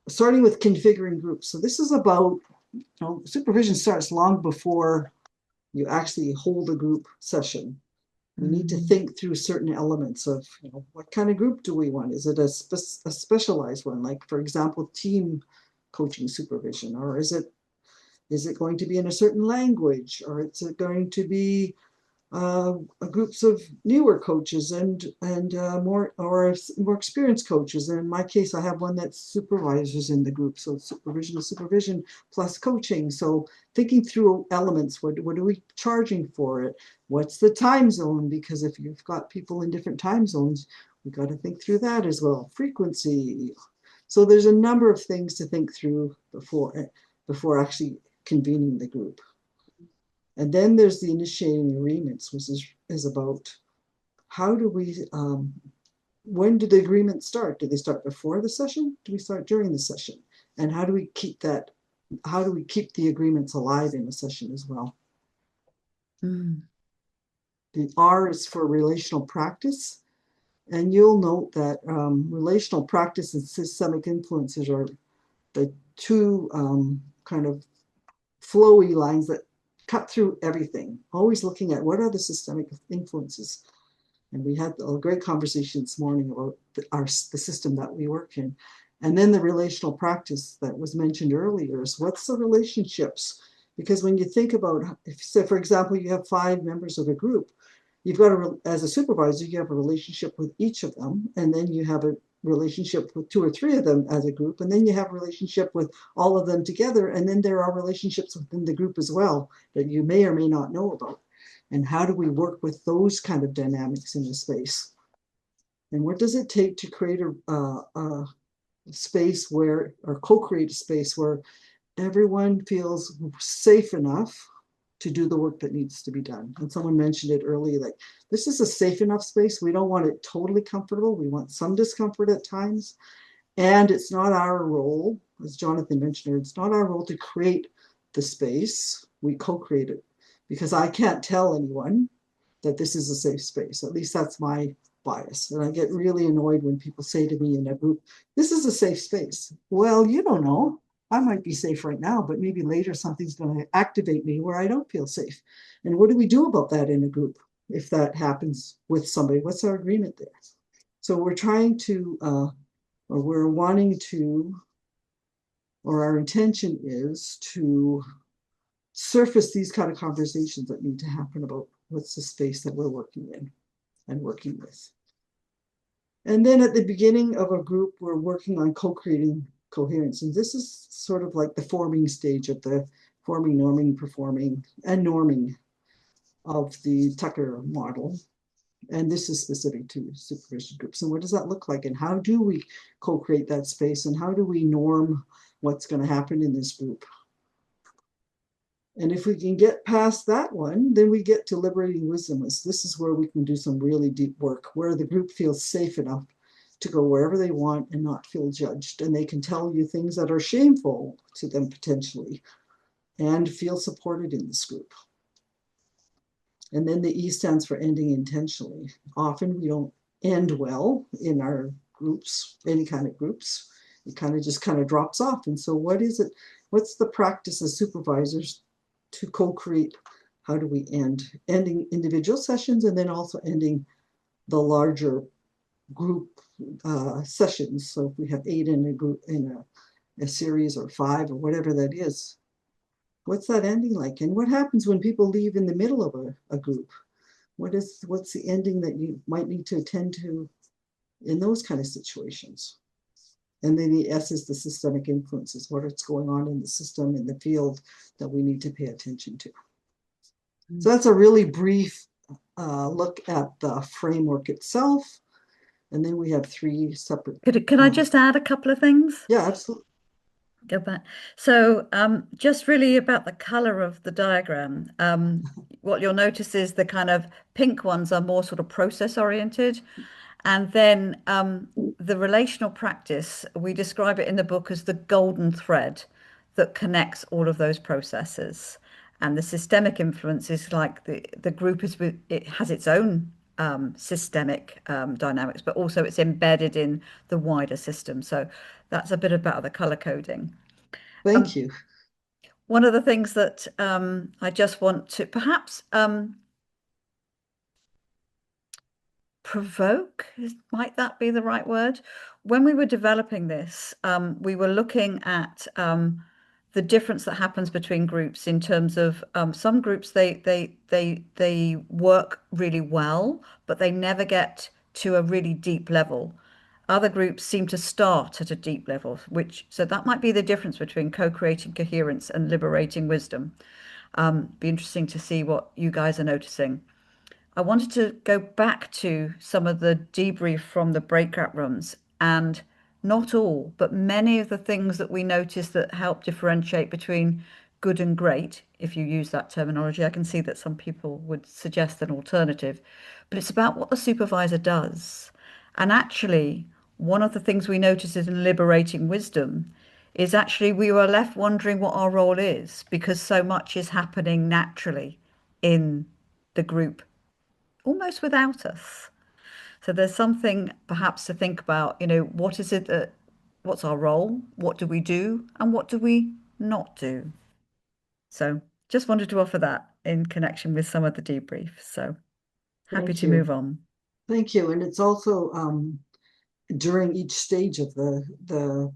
starting with configuring groups. So this is about, supervision starts long before you actually hold a group session. We need to think through certain elements of, what kind of group do we want? Is it a specialized one, like, for example, team coaching supervision, or is it going to be in a certain language, or is it going to be groups of newer coaches and more experienced coaches? And in my case, I have one that's supervisors in the group, so supervision plus coaching. So thinking through elements, what are we charging for it? What's the time zone? Because if you've got people in different time zones, we've got to think through that as well. Frequency. So there's a number of things to think through before actually convening the group. And then there's the initiating agreements, which is about how do we, when do the agreements start? Do they start before the session? Do we start during the session? And how do we keep that, how do we keep the agreements alive in a session as well? The R is for relational practice. And you'll note that relational practice and systemic influences are the two kind of flowy lines that cut through everything, always looking at what are the systemic influences. And we had a great conversation this morning about the system that we work in. And then the relational practice that was mentioned earlier is what's the relationships? Because when you think about, if, say, for example, you have 5 members of a group, you've got as a supervisor, you have a relationship with each of them, and then you have a relationship with 2 or 3 of them as a group, and then you have a relationship with all of them together, and then there are relationships within the group as well that you may or may not know about. And how do we work with those kind of dynamics in the space? And what does it take to create a space where, or co-create a space where everyone feels safe enough to do the work that needs to be done? And someone mentioned it earlier, like, this is a safe enough space. We don't want it totally comfortable. We want some discomfort at times. And it's not our role, as Jonathan mentioned, it's not our role to create the space. We co-create it, because I can't tell anyone that this is a safe space. At least that's my bias. And I get really annoyed when people say to me in a group, this is a safe space. Well, you don't know. I might be safe right now, but maybe later something's going to activate me where I don't feel safe. And what do we do about that in a group if that happens with somebody? What's our agreement there? So we're trying to, or we're wanting to, or our intention is to surface these kind of conversations that need to happen about what's the space that we're working in and working with. And then at the beginning of a group, we're working on co-creating coherence. And this is sort of like the forming stage of the forming, norming, performing, and norming of the Tucker model. And this is specific to supervision groups. And what does that look like? And how do we co-create that space? And how do we norm what's going to happen in this group? And if we can get past that one, then we get to liberating wisdom. This is where we can do some really deep work, where the group feels safe enough to go wherever they want and not feel judged. And they can tell you things that are shameful to them potentially and feel supported in this group. And then the E stands for ending intentionally. Often we don't end well in our groups, any kind of groups. It kind of drops off. And so what is it? What's the practice as supervisors to co-create? How do we ending individual sessions and then also ending the larger group sessions? So if we have 8 in a group, in a series, or 5 or whatever that is, what's that ending like? And what happens when people leave in the middle of a group? What's the ending that you might need to attend to in those kind of situations? And then the S is the systemic influences, what is going on in the system, in the field that we need to pay attention to. So that's a really brief look at the framework itself. And then we have 3 separate. Could I just add a couple of things? Yeah, absolutely. Go back. So just really about the color of the diagram. What you'll notice is the kind of pink ones are more sort of process oriented. And then the relational practice, we describe it in the book as the golden thread that connects all of those processes. And the systemic influence is like the group it has its own systemic dynamics, but also it's embedded in the wider system. So that's a bit about the color coding. Thank you. One of the things that I just want to perhaps provoke, might that be the right word? When we were developing this, we were looking at the difference that happens between groups in terms of some groups they work really well, but they never get to a really deep level. Other groups seem to start at a deep level, so that might be the difference between co-creating coherence and liberating wisdom. Be interesting to see what you guys are noticing. I wanted to go back to some of the debrief from the breakout rooms, and not all, but many of the things that we noticed that help differentiate between good and great if you use that terminology. I can see that some people would suggest an alternative, but it's about what the supervisor does. And actually, one of the things we notice in liberating wisdom is actually we were left wondering what our role is because so much is happening naturally in the group, almost without us. So there's something perhaps to think about, what is it that, what's our role? What do we do? And what do we not do? So just wanted to offer that in connection with some of the debrief. So happy Thank to you. move on. Thank you. And it's also during each stage of the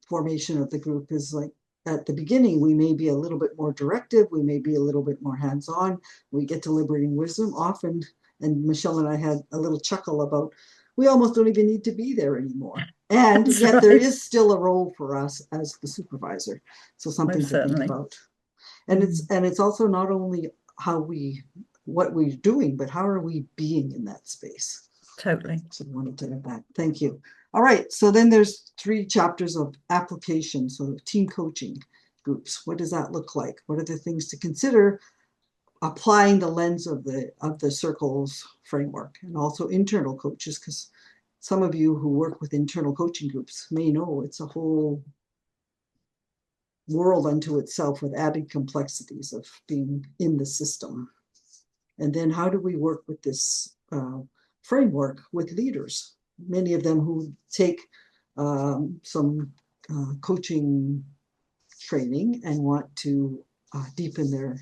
formation of the group is like at the beginning, we may be a little bit more directive. We may be a little bit more hands-on. We get to liberating wisdom often. And Michelle and I had a little chuckle about, we almost don't even need to be there anymore. And That's yet there right. is still a role for us as the supervisor. So something Most to think certainly. about. And it's also not only what we're doing, but how are we being in that space? Totally. So I wanted to add that. Thank you. All right. So then there's 3 chapters of application. So team coaching groups. What does that look like? What are the things to consider applying the lens of the circles framework, and also internal coaches, because some of you who work with internal coaching groups may know it's a whole world unto itself with added complexities of being in the system. And then how do we work with this framework with leaders, many of them who take some coaching training and want to deepen their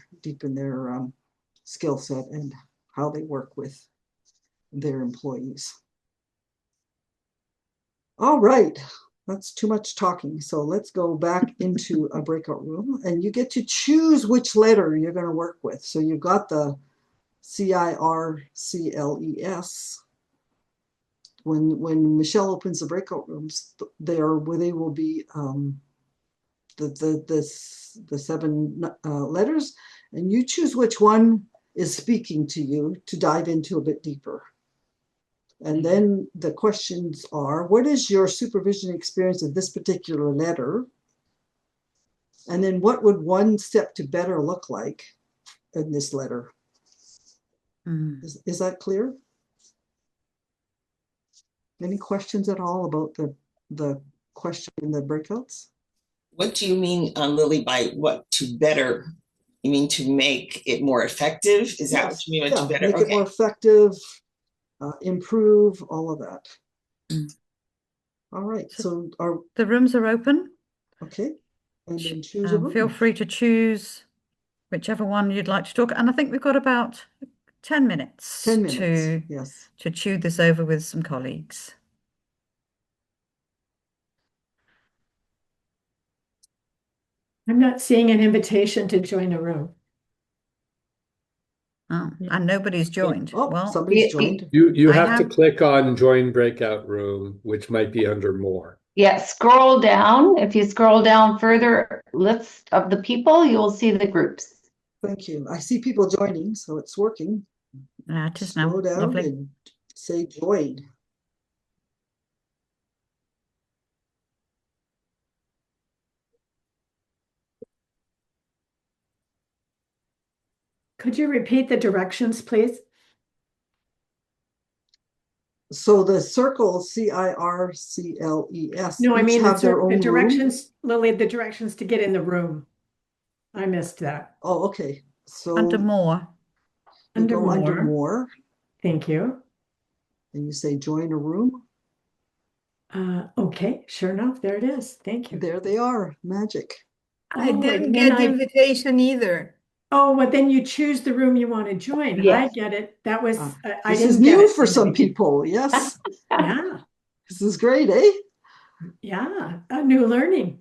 skill set and how they work with their employees. All right, that's too much talking. So let's go back into a breakout room, and you get to choose which letter you're going to work with. So you've got the CIRCLES. When Michelle opens the breakout rooms, they will be the 7 letters, and you choose which one is speaking to you to dive into a bit deeper. And then the questions are, what is your supervision experience of this particular letter? And then what would one step to better look like in this letter? Is that clear? Any questions at all about the question in the breakouts? What do you mean, Lily, by what to better? You mean to make it more effective? Is that what you mean by to better? Make it more effective, improve, all of that. All right, so the rooms are open. Okay, and then choose a room. Feel free to choose whichever one you'd like to talk. And I think we've got about 10 minutes, 10 minutes, yes, to chew this over with some colleagues. I'm not seeing an invitation to join a room. Oh, and nobody's joined. Oh, well, somebody's joined. You have to click on join breakout room, which might be under more. Yeah, scroll down. If you scroll down further, list of the people, you will see the groups. Thank you. I see people joining, so it's working. It is now. Slow down Lovely. and say join. Could you repeat the directions, please? So the circles, CIRCLES, No, I each mean have their own the room. directions, Lily, the directions to get in the room. I missed that. Oh, okay. So under more. You go under more. Thank you. And you say join a room. Okay, sure enough, there it is. Thank you. There they are. Magic. I Oh, didn't and get then the invitation either. Oh, well, then you choose the room you want to join. Yes. I get it. That was I This didn't is get new it. for some people. Yes. Yeah. This is great, eh? Yeah, a new learning.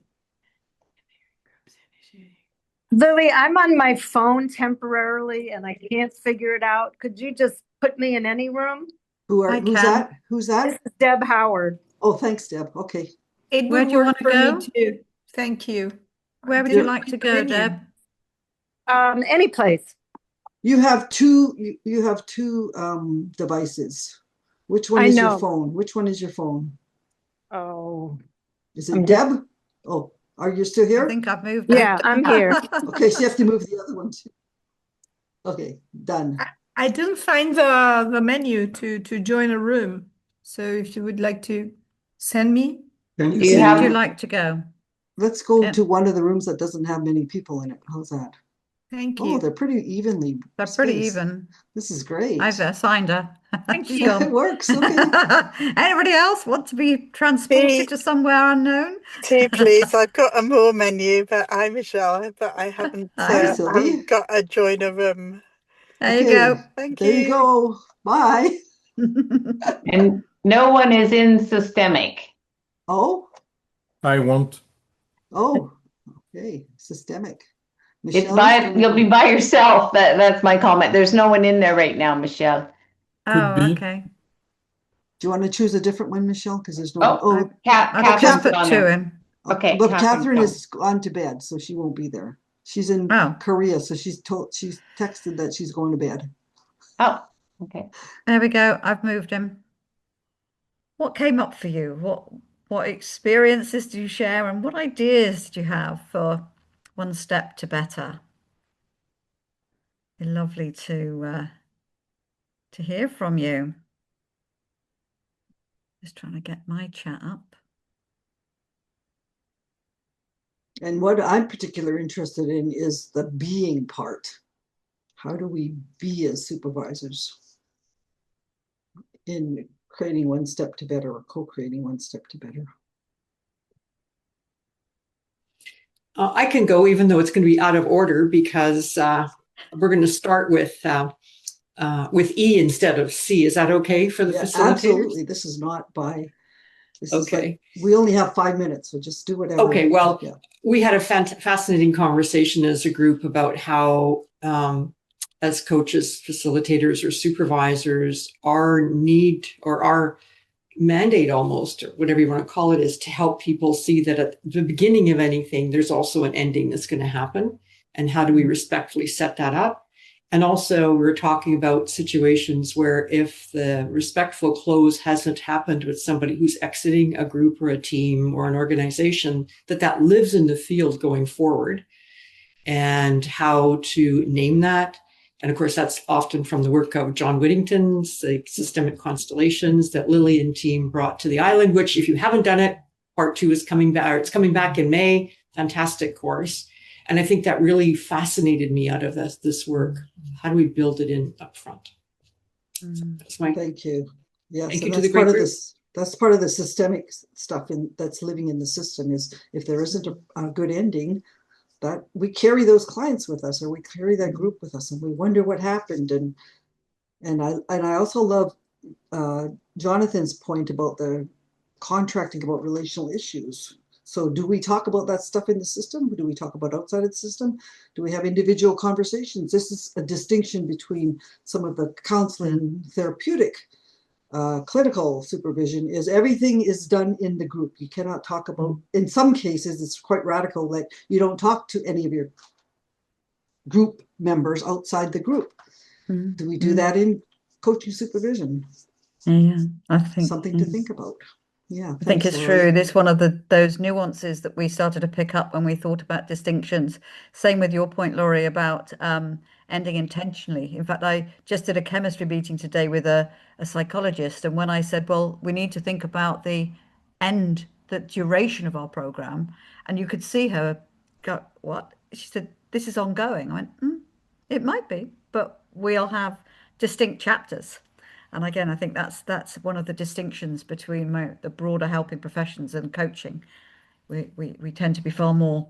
Lily, I'm on my phone temporarily and I can't figure it out. Could you just put me in any room? Who's that? Who's that? This is Deb Howard. Oh, thanks, Deb. Okay. It Where would do you work want to for go? me too. Thank you. Where would you like to go, Deb? Any place. You have two devices. Which one I is your know. phone? Which one is your phone? Oh. Is it Deb? Oh, Are you still here? I think I've moved. Yeah, I'm here. Okay, so you have to move the other one too. Okay, done. I didn't find the menu to join a room. So if you would like to send me. Can Do you Where would you have, like to go? Let's go And to one of the rooms that doesn't have many people in it. How's that? Thank Oh, you. they're pretty evenly they're pretty spaced. even. This is great. I've assigned her. Thank She's you. It gone. works. Okay. Anybody else want to be transported to somewhere unknown? Tea, please. I've got a more menu, but I'm Michelle, but I haven't Hi, Sylvie. got a join a room. There you Okay, go. Thank there you you. go. Bye. and no one is in systemic. Oh, I won't. oh, okay. Systemic. It's Michelle's by, gonna you'll be go. by yourself. That's my comment. There's no one in there right now, Michelle. Could be. Okay. Do you want to choose a different one, Michelle? Because there's no. Oh, Oh, I've just Catherine's put on 2 there. in. Okay, but Catherine's Catherine gone. is gone to bed, so she won't be there. She's in Oh. Korea, so she's texted that she's going to bed. Oh, okay. There we go. I've moved him. What came up for you? What experiences do you share, and what ideas do you have for one step to better? Be lovely to hear from you. Just trying to get my chat up. And what I'm particularly interested in is the being part. How do we be as supervisors in creating one step to better or co-creating one step to better? I can go, even though it's going to be out of order, because we're going to start with E instead of C. Is that okay for the facilitators? Absolutely. This is not by. This Okay. is like, we only have 5 minutes, so just do whatever. Okay, well, yeah. we had a fascinating conversation as a group about how, as coaches, facilitators, or supervisors, our need or our mandate almost, or whatever you want to call it, is to help people see that at the beginning of anything, there's also an ending that's going to happen. And how do we respectfully set that up? And also, we're talking about situations where if the respectful close hasn't happened with somebody who's exiting a group or a team or an organization, that lives in the field going forward, and how to name that. And of course, that's often from the work of John Whittington's like systemic constellations that Lily and team brought to the island, which if you haven't done it, part 2 is coming back, or it's coming back in May. Fantastic course. And I think that really fascinated me out of this work. How do we build it in up front? That's my thank you. Yes, thank and you to the that's part great of group. this. That's part of the systemic stuff that's living in the system, is if there isn't a good ending, that we carry those clients with us, or we carry that group with us, and we wonder what happened. And I also love Jonathan's point about the contracting about relational issues. So do we talk about that stuff in the system? Do we talk about outside of the system? Do we have individual conversations? This is a distinction between some of the counseling, therapeutic, clinical supervision, is everything is done in the group. You cannot talk about, in some cases, it's quite radical, like you don't talk to any of your group members outside the group. Do we do that in coaching supervision? Yeah, I think something to think about. Yeah, I think thanks, it's Laurie. true. This one of those nuances that we started to pick up when we thought about distinctions. Same with your point, Laurie, about ending intentionally. In fact, I just did a chemistry meeting today with a psychologist, and when I said, well, we need to think about the duration of our program, and you could see her go, what? She said, this is ongoing. I went, it might be, but we'll have distinct chapters. And again, I think that's one of the distinctions between the broader helping professions and coaching. We tend to be far more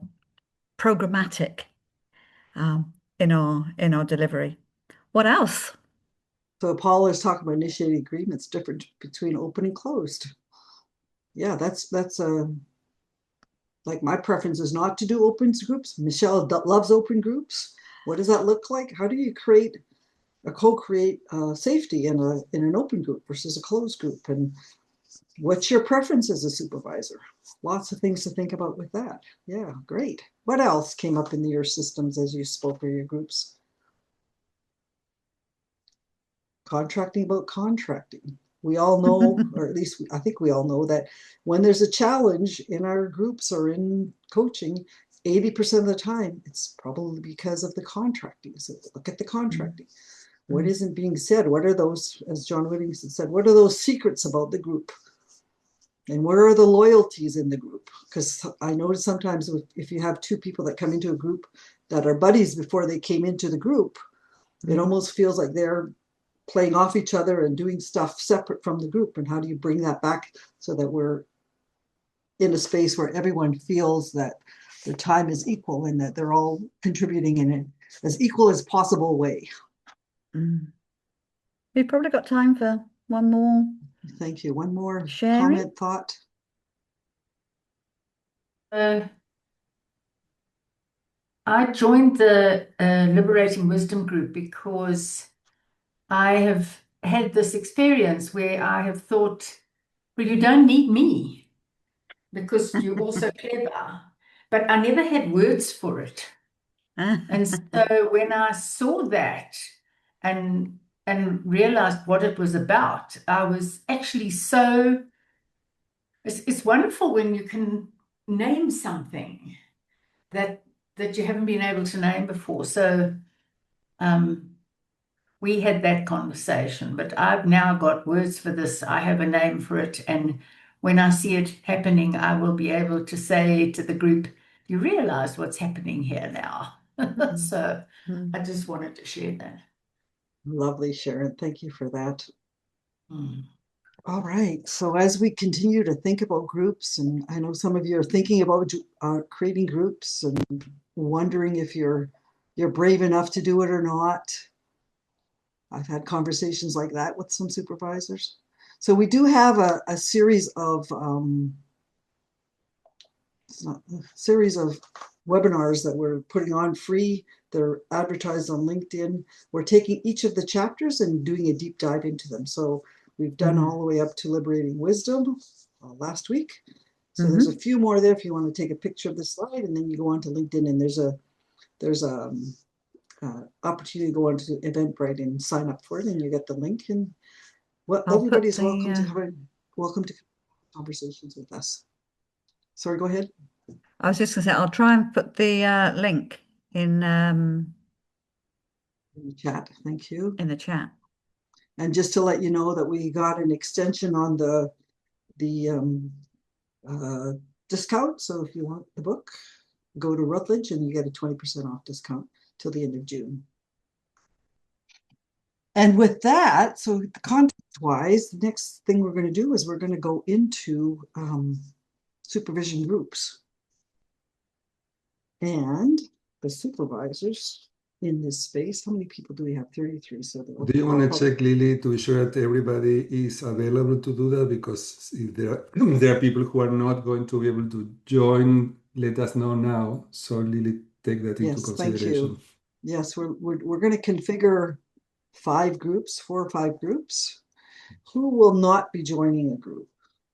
programmatic in our delivery. What else? So Paul is talking about initiating agreements different between open and closed. Yeah, that's like my preference is not to do open groups. Michelle loves open groups. What does that look like? How do you create a co-create safety in an open group versus a closed group? And what's your preference as a supervisor? Lots of things to think about with that. Yeah, great. What else came up in your systems as you spoke for your groups? Contracting about contracting. we all know, or at least I think we all know that when there's a challenge in our groups or in coaching, 80% of the time, it's probably because of the contracting. So look at the contracting. What isn't being said? What are those, as John Whittington said, what are those secrets about the group? And where are the loyalties in the group? Because I notice sometimes if you have two people that come into a group that are buddies before they came into the group, it almost feels like they're playing off each other and doing stuff separate from the group. And how do you bring that back so that we're in a space where everyone feels that their time is equal and that they're all contributing in an as equal as possible way? We've probably got time for one more. Thank you. One more sharing. comment, thought. I joined the Liberating Wisdom group because I have had this experience where I have thought, well, you don't need me because you're also clever. But I never had words for it. And so when I saw that and realized what it was about, I was actually so, it's wonderful when you can name something that you haven't been able to name before. So we had that conversation, but I've now got words for this. I have a name for it. And when I see it happening, I will be able to say to the group, you realize what's happening here now. So I just wanted to share that. Lovely, Sharon. Thank you for that. All right. So as we continue to think about groups, and I know some of you are thinking about creating groups and wondering if you're brave enough to do it or not. I've had conversations like that with some supervisors. So we do have a series of webinars that we're putting on free. They're advertised on LinkedIn. We're taking each of the chapters and doing a deep dive into them. So we've done all the way up to Liberating Wisdom last week. So there's a few more there if you want to take a picture of the slide, and then you go onto LinkedIn, and there's a opportunity to go onto Eventbrite and sign up for it, and you get the link. And everybody's welcome to conversations with us. Sorry, go ahead. I was just going to say, I'll try and put the link in the chat. Thank you. In the chat. And just to let you know that we got an extension on the discount. So if you want the book, go to Rutledge and you get a 20% off discount till the end of June. And with that, so context-wise, the next thing we're going to do is we're going to go into supervision groups. And the supervisors in this space, how many people do we have? 33. So do you want to check, Lily, to be sure that everybody is available to do that? Because if there are people who are not going to be able to join, let us know now. So Lily, take that into consideration. Thank you. Yes, we're going to configure 4 or 5 groups. Who will not be joining a group?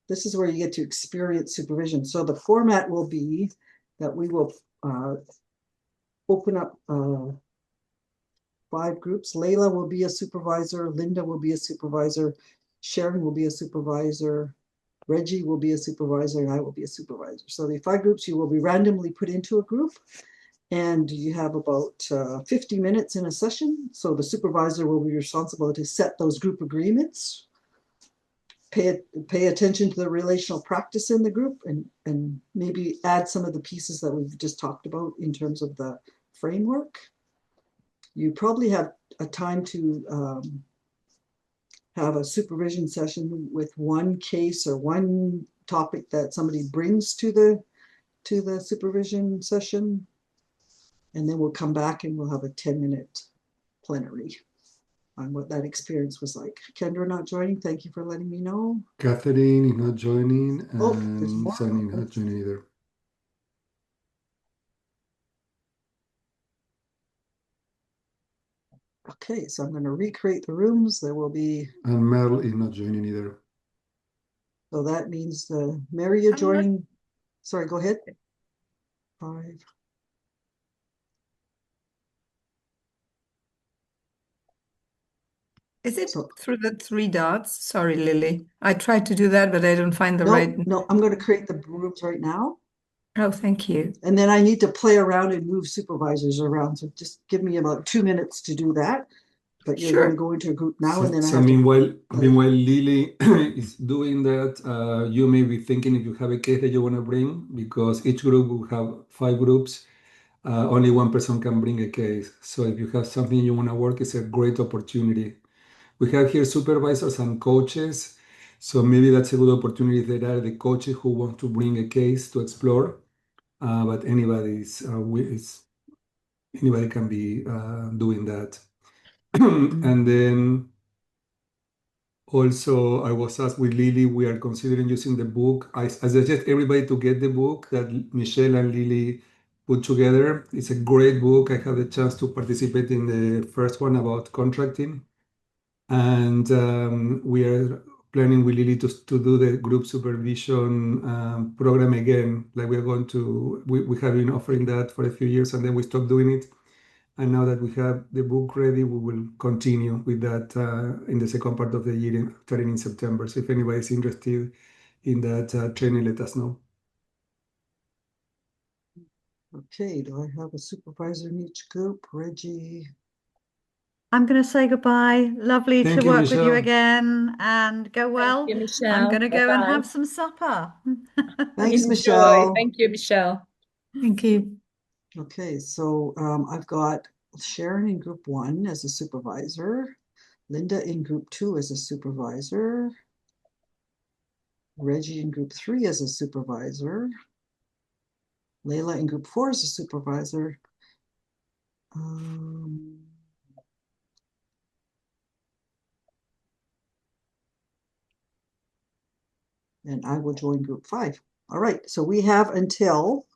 This is where you get to experience supervision. So the format will be that we will open up 5 groups. Layla will be a supervisor. Linda will be a supervisor. Sharon will be a supervisor. Reggie will be a supervisor, and I will be a supervisor. So the 5 groups, you will be randomly put into a group, and you have about 50 minutes in a session. So the supervisor will be responsible to set those group agreements, pay attention to the relational practice in the group, and maybe add some of the pieces that we've just talked about in terms of the framework. You probably have a time to have a supervision session with one case or one topic that somebody brings to the supervision session. And then we'll come back and we'll have a 10-minute plenary on what that experience was like. Kendra not joining. Thank you for letting me know. Catherine is not joining, and Sunny is not joining either. Okay, so I'm going to recreate the rooms. There will be... And Merle is not joining either. So that means Mary, you're joining. Sorry, go ahead. 5. Is it through the three dots? Sorry, Lily. I tried to do that, but I don't find the right. No, I'm going to create the groups right now. Oh, thank you. And then I need to play around and move supervisors around. So just give me about 2 minutes to do that. But you're going to go into a group now, and then I have meanwhile, Lily is doing that, you may be thinking if you have a case that you want to bring, because each group will have 5 groups. Only one person can bring a case. So if you have something you want to work, it's a great opportunity. We have here supervisors and coaches. So maybe that's a good opportunity if there are the coaches who want to bring a case to explore. But anybody can be doing that. And then also, I was asked with Lily, we are considering using the book. I suggest everybody to get the book that Michelle and Lily put together. It's a great book. I had the chance to participate in the first one about contracting. And we are planning with Lily to do the group supervision program again. Like we have been offering that for a few years, and then we stopped doing it. And now that we have the book ready, we will continue with that in the second part of the year, starting in September. So if anybody is interested in that training, let us know. Okay, do I have a supervisor in each group? Reggie. I'm going to say goodbye. Lovely Thank to you, work with you Michelle. again, and go well. you, Michelle. I'm going to go and Bye-bye. have some supper. Thanks, Enjoy. Michelle. Thank you, Michelle. Thank you. Okay, so I've got Sharon in group 1 as a supervisor, Linda in group 2 as a supervisor, Reggie in group 3 as a supervisor, Layla in group 4 as a supervisor. And I will join group 5. All right, so we have until,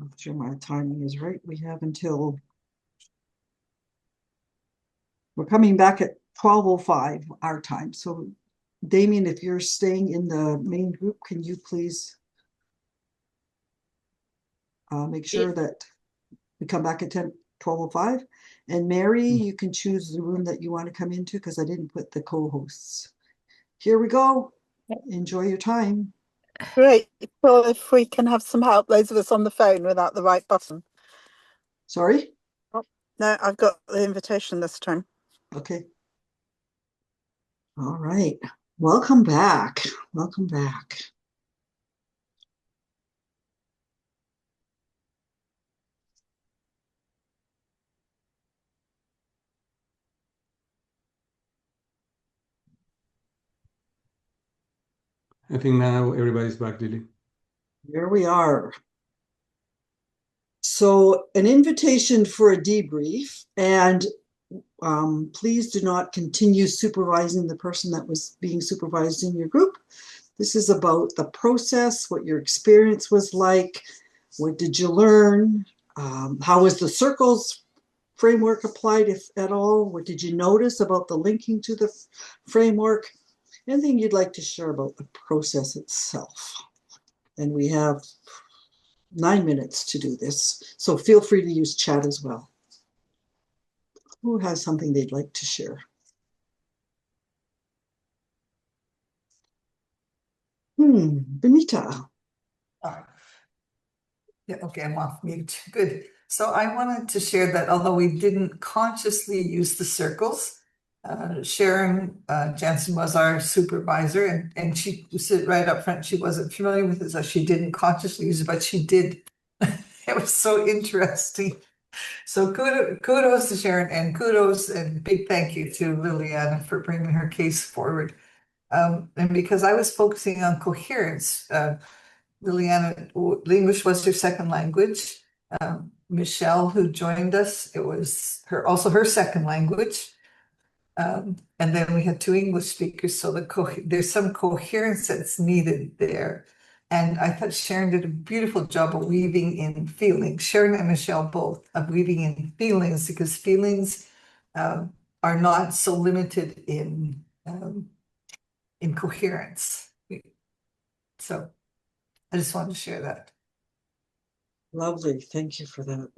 I'm not sure my timing is right. We have until, we're coming back at 12:05 our time. So Damien, if you're staying in the main group, can you please make sure that we come back at 12:05? And Mary, you can choose the room that you want to come into because I didn't put the co-hosts. Here we go. Enjoy your time. Great. Well, if we can have some help, those of us on the phone without the right button. Sorry? Oh, no, I've got the invitation this time. Okay. All right. Welcome back. Welcome back. I think now everybody's back, Lily. Here we are. So an invitation for a debrief, and please do not continue supervising the person that was being supervised in your group. This is about the process, what your experience was like, what did you learn, how was the circles framework applied, if at all, what did you notice about the linking to the framework, anything you'd like to share about the process itself. And we have 9 minutes to do this, so feel free to use chat as well. Who has something they'd like to share? Benita. Yeah, okay, I'm off mute. Good. So I wanted to share that although we didn't consciously use the circles, Sharon Jansen was our supervisor, and she said right up front she wasn't familiar with it, so she didn't consciously use it, but she did. It was so interesting. So kudos to Sharon, and kudos and big thank you to Liliana for bringing her case forward. And because I was focusing on coherence, Liliana, English was her second language. Michelle, who joined us, it was also her second language. And then we had 2 English speakers, so there's some coherence that's needed there. And I thought Sharon did a beautiful job of weaving in feelings. Sharon and Michelle both of weaving in feelings, because feelings are not so limited in coherence. So I just wanted to share that. Lovely. Thank you for that.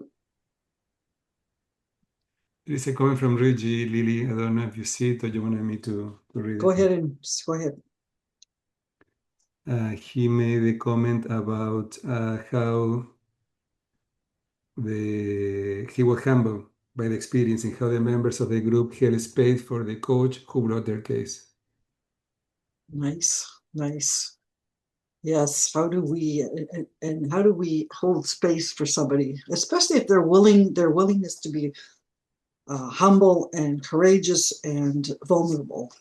There is a comment from Reggie, Lily. I don't know if you see it or you wanted me to read Go it. ahead and go ahead. He made a comment about how he was humbled by the experience and how the members of the group held space for the coach who brought their case. Nice, nice. Yes, how do we and how do we hold space for somebody, especially if they're willing, their willingness to be humble and courageous and vulnerable.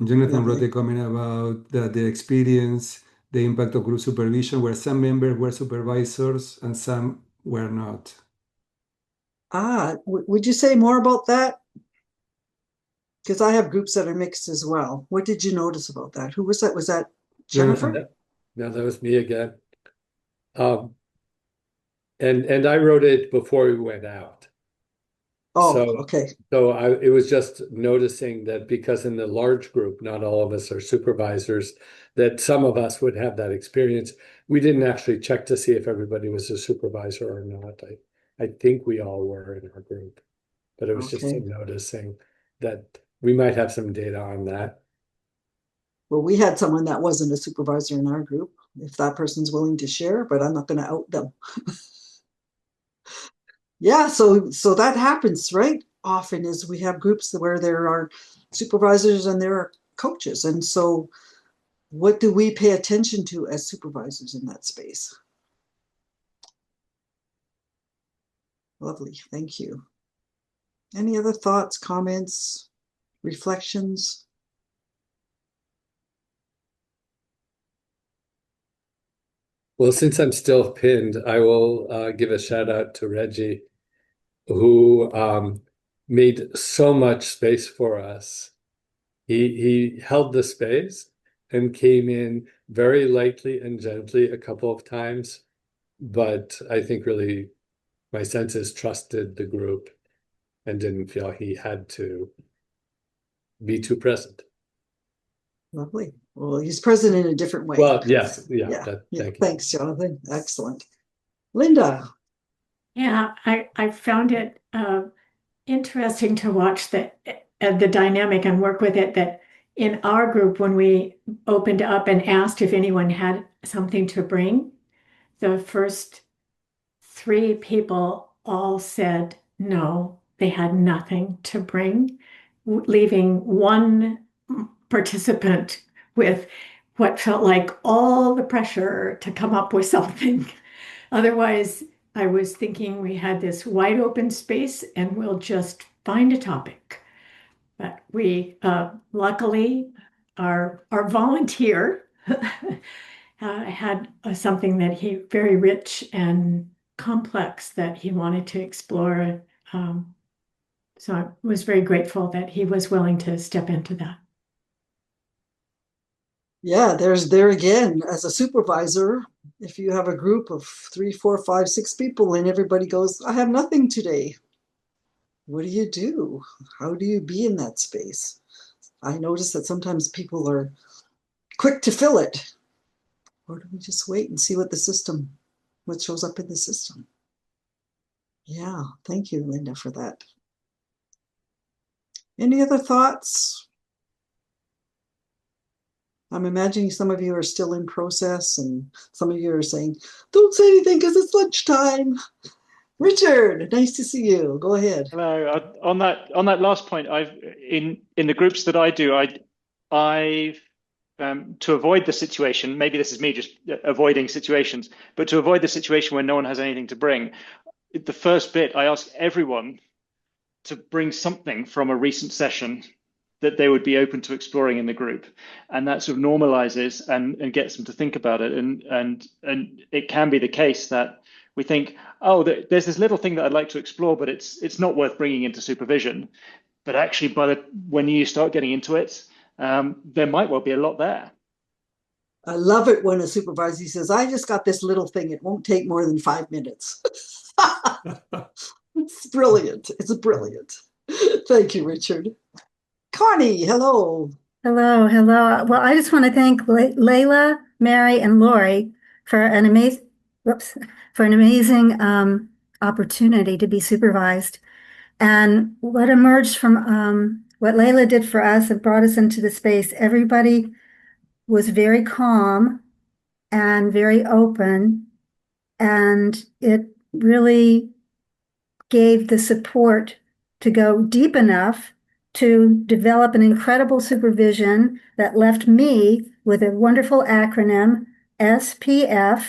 Jonathan wrote a comment about that the experience, the impact of group supervision, where some members were supervisors and some were not. Would you say more about that? Because I have groups that are mixed as well. What did you notice about that? Who was that? Was that Jennifer? No, that was me again. And I wrote it before we went out. Okay. So it was just noticing that because in the large group, not all of us are supervisors, that some of us would have that experience. We didn't actually check to see if everybody was a supervisor or not. I think we all were in our group, but it was just noticing that we might have some data on that. Well, we had someone that wasn't a supervisor in our group, if that person's willing to share, but I'm not going to out them. Yeah, so that happens, right? Often is we have groups where there are supervisors and there are coaches. And so what do we pay attention to as supervisors in that space? Lovely, thank you. Any other thoughts, comments, reflections? Well, since I'm still pinned, I will give a shout out to Reggie, who made so much space for us. He held the space and came in very lightly and gently a couple of times, but I think really my senses trusted the group and didn't feel he had to be too present. Lovely. Well, he's present in a different way. Well, yes, yeah. Thank you. Thanks, Jonathan. Excellent. Linda. Yeah, I found it interesting to watch the dynamic and work with it, that in our group, when we opened up and asked if anyone had something to bring, the first 3 people all said no, they had nothing to bring, leaving one participant with what felt like all the pressure to come up with something. Otherwise, I was thinking we had this wide open space and we'll just find a topic. But we luckily, our volunteer had something that he very rich and complex that he wanted to explore. So I was very grateful that he was willing to step into that. Yeah, there again, as a supervisor, if you have a group of 3, 4, 5, 6 people and everybody goes, I have nothing today. What do you do? How do you be in that space? I notice that sometimes people are quick to fill it. Or do we just wait and see what shows up in the system? Yeah, thank you, Linda, for that. Any other thoughts? I'm imagining some of you are still in process and some of you are saying, don't say anything because it's lunchtime. Richard, nice to see you. Go ahead. Hello. On that last point, I've in the groups that I do, I've to avoid the situation, maybe this is me just avoiding situations, but to avoid the situation where no one has anything to bring, the first bit, I ask everyone to bring something from a recent session that they would be open to exploring in the group, and that sort of normalizes and gets them to think about it. And it can be the case that we think, oh, there's this little thing that I'd like to explore, but it's not worth bringing into supervision. But actually, when you start getting into it, there might well be a lot there. I love it when a supervisor says, I just got this little thing. It won't take more than 5 minutes. It's brilliant. It's brilliant. Thank you, Richard. Connie, hello. Hello. Well, I just want to thank Layla, Mary, and Lori for an amazing opportunity to be supervised. And what emerged from what Layla did for us and brought us into the space, everybody was very calm and very open. And it really gave the support to go deep enough to develop an incredible supervision that left me with a wonderful acronym, SPF,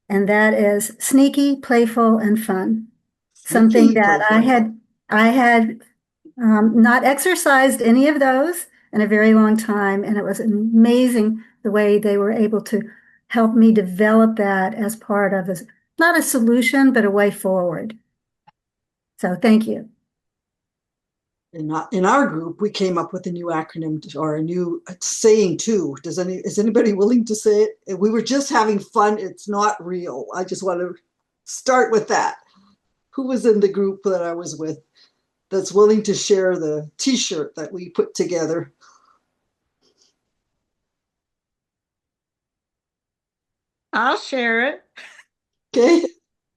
and that is sneaky, playful, and fun. Something Sneaky, that playful. I had not exercised any of those in a very long time, and it was amazing the way they were able to help me develop that as part of this, not a solution, but a way forward. So thank you. In our group, we came up with a new acronym or a new saying too. Is anybody willing to say it? We were just having fun. It's not real. I just want to start with that. Who was in the group that I was with that's willing to share the t-shirt that we put together? I'll share it. Okay,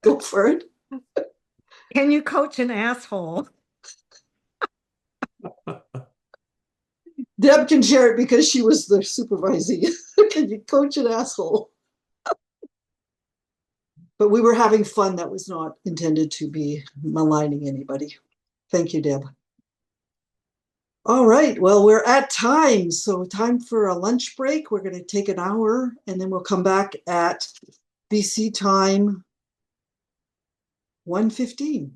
go for it. Can you coach an asshole? Deb can share it because she was the supervisee. Can you coach an asshole? But we were having fun. That was not intended to be maligning anybody. Thank you, Deb. All right, well, we're at time. So time for a lunch break. We're going to take an hour and then we'll come back at BC time 1:15.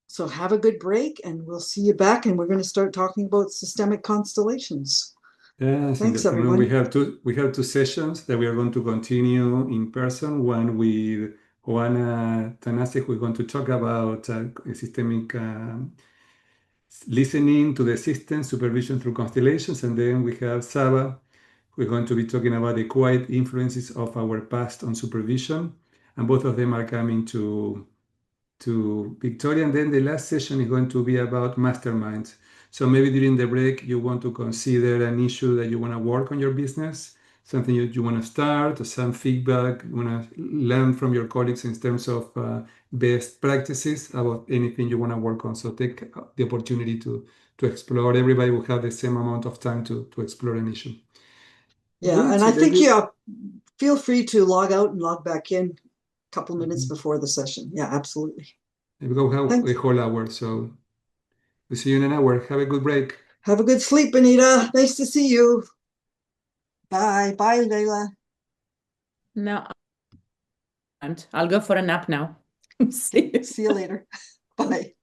So have a good break and we'll see you back. And we're going to start talking about systemic constellations. Yes, in the Thanks, afternoon everyone. we have two sessions that we are going to continue in person. One with Juana Tanasic, we're going to talk about systemic listening to the system, supervision through constellations, and then we have Saba. We're going to be talking about the quiet influences of our past on supervision, and both of them are coming to Victoria. And then the last session is going to be about masterminds. So maybe during the break, you want to consider an issue that you want to work on your business, something you want to start, or some feedback you want to learn from your colleagues in terms of best practices about anything you want to work on. So take the opportunity to explore. Everybody will have the same amount of time to explore an issue. Yeah, Good. and So I then think we feel free to log out and log back in a couple minutes before the session. Yeah, absolutely. go have Thanks. a whole hour. So we'll see you in an hour. Have a good break. Have a good sleep, Anita. Nice to see you. Bye. Bye, Layla. No, I'll go for a nap now. See you. See you later. Bye.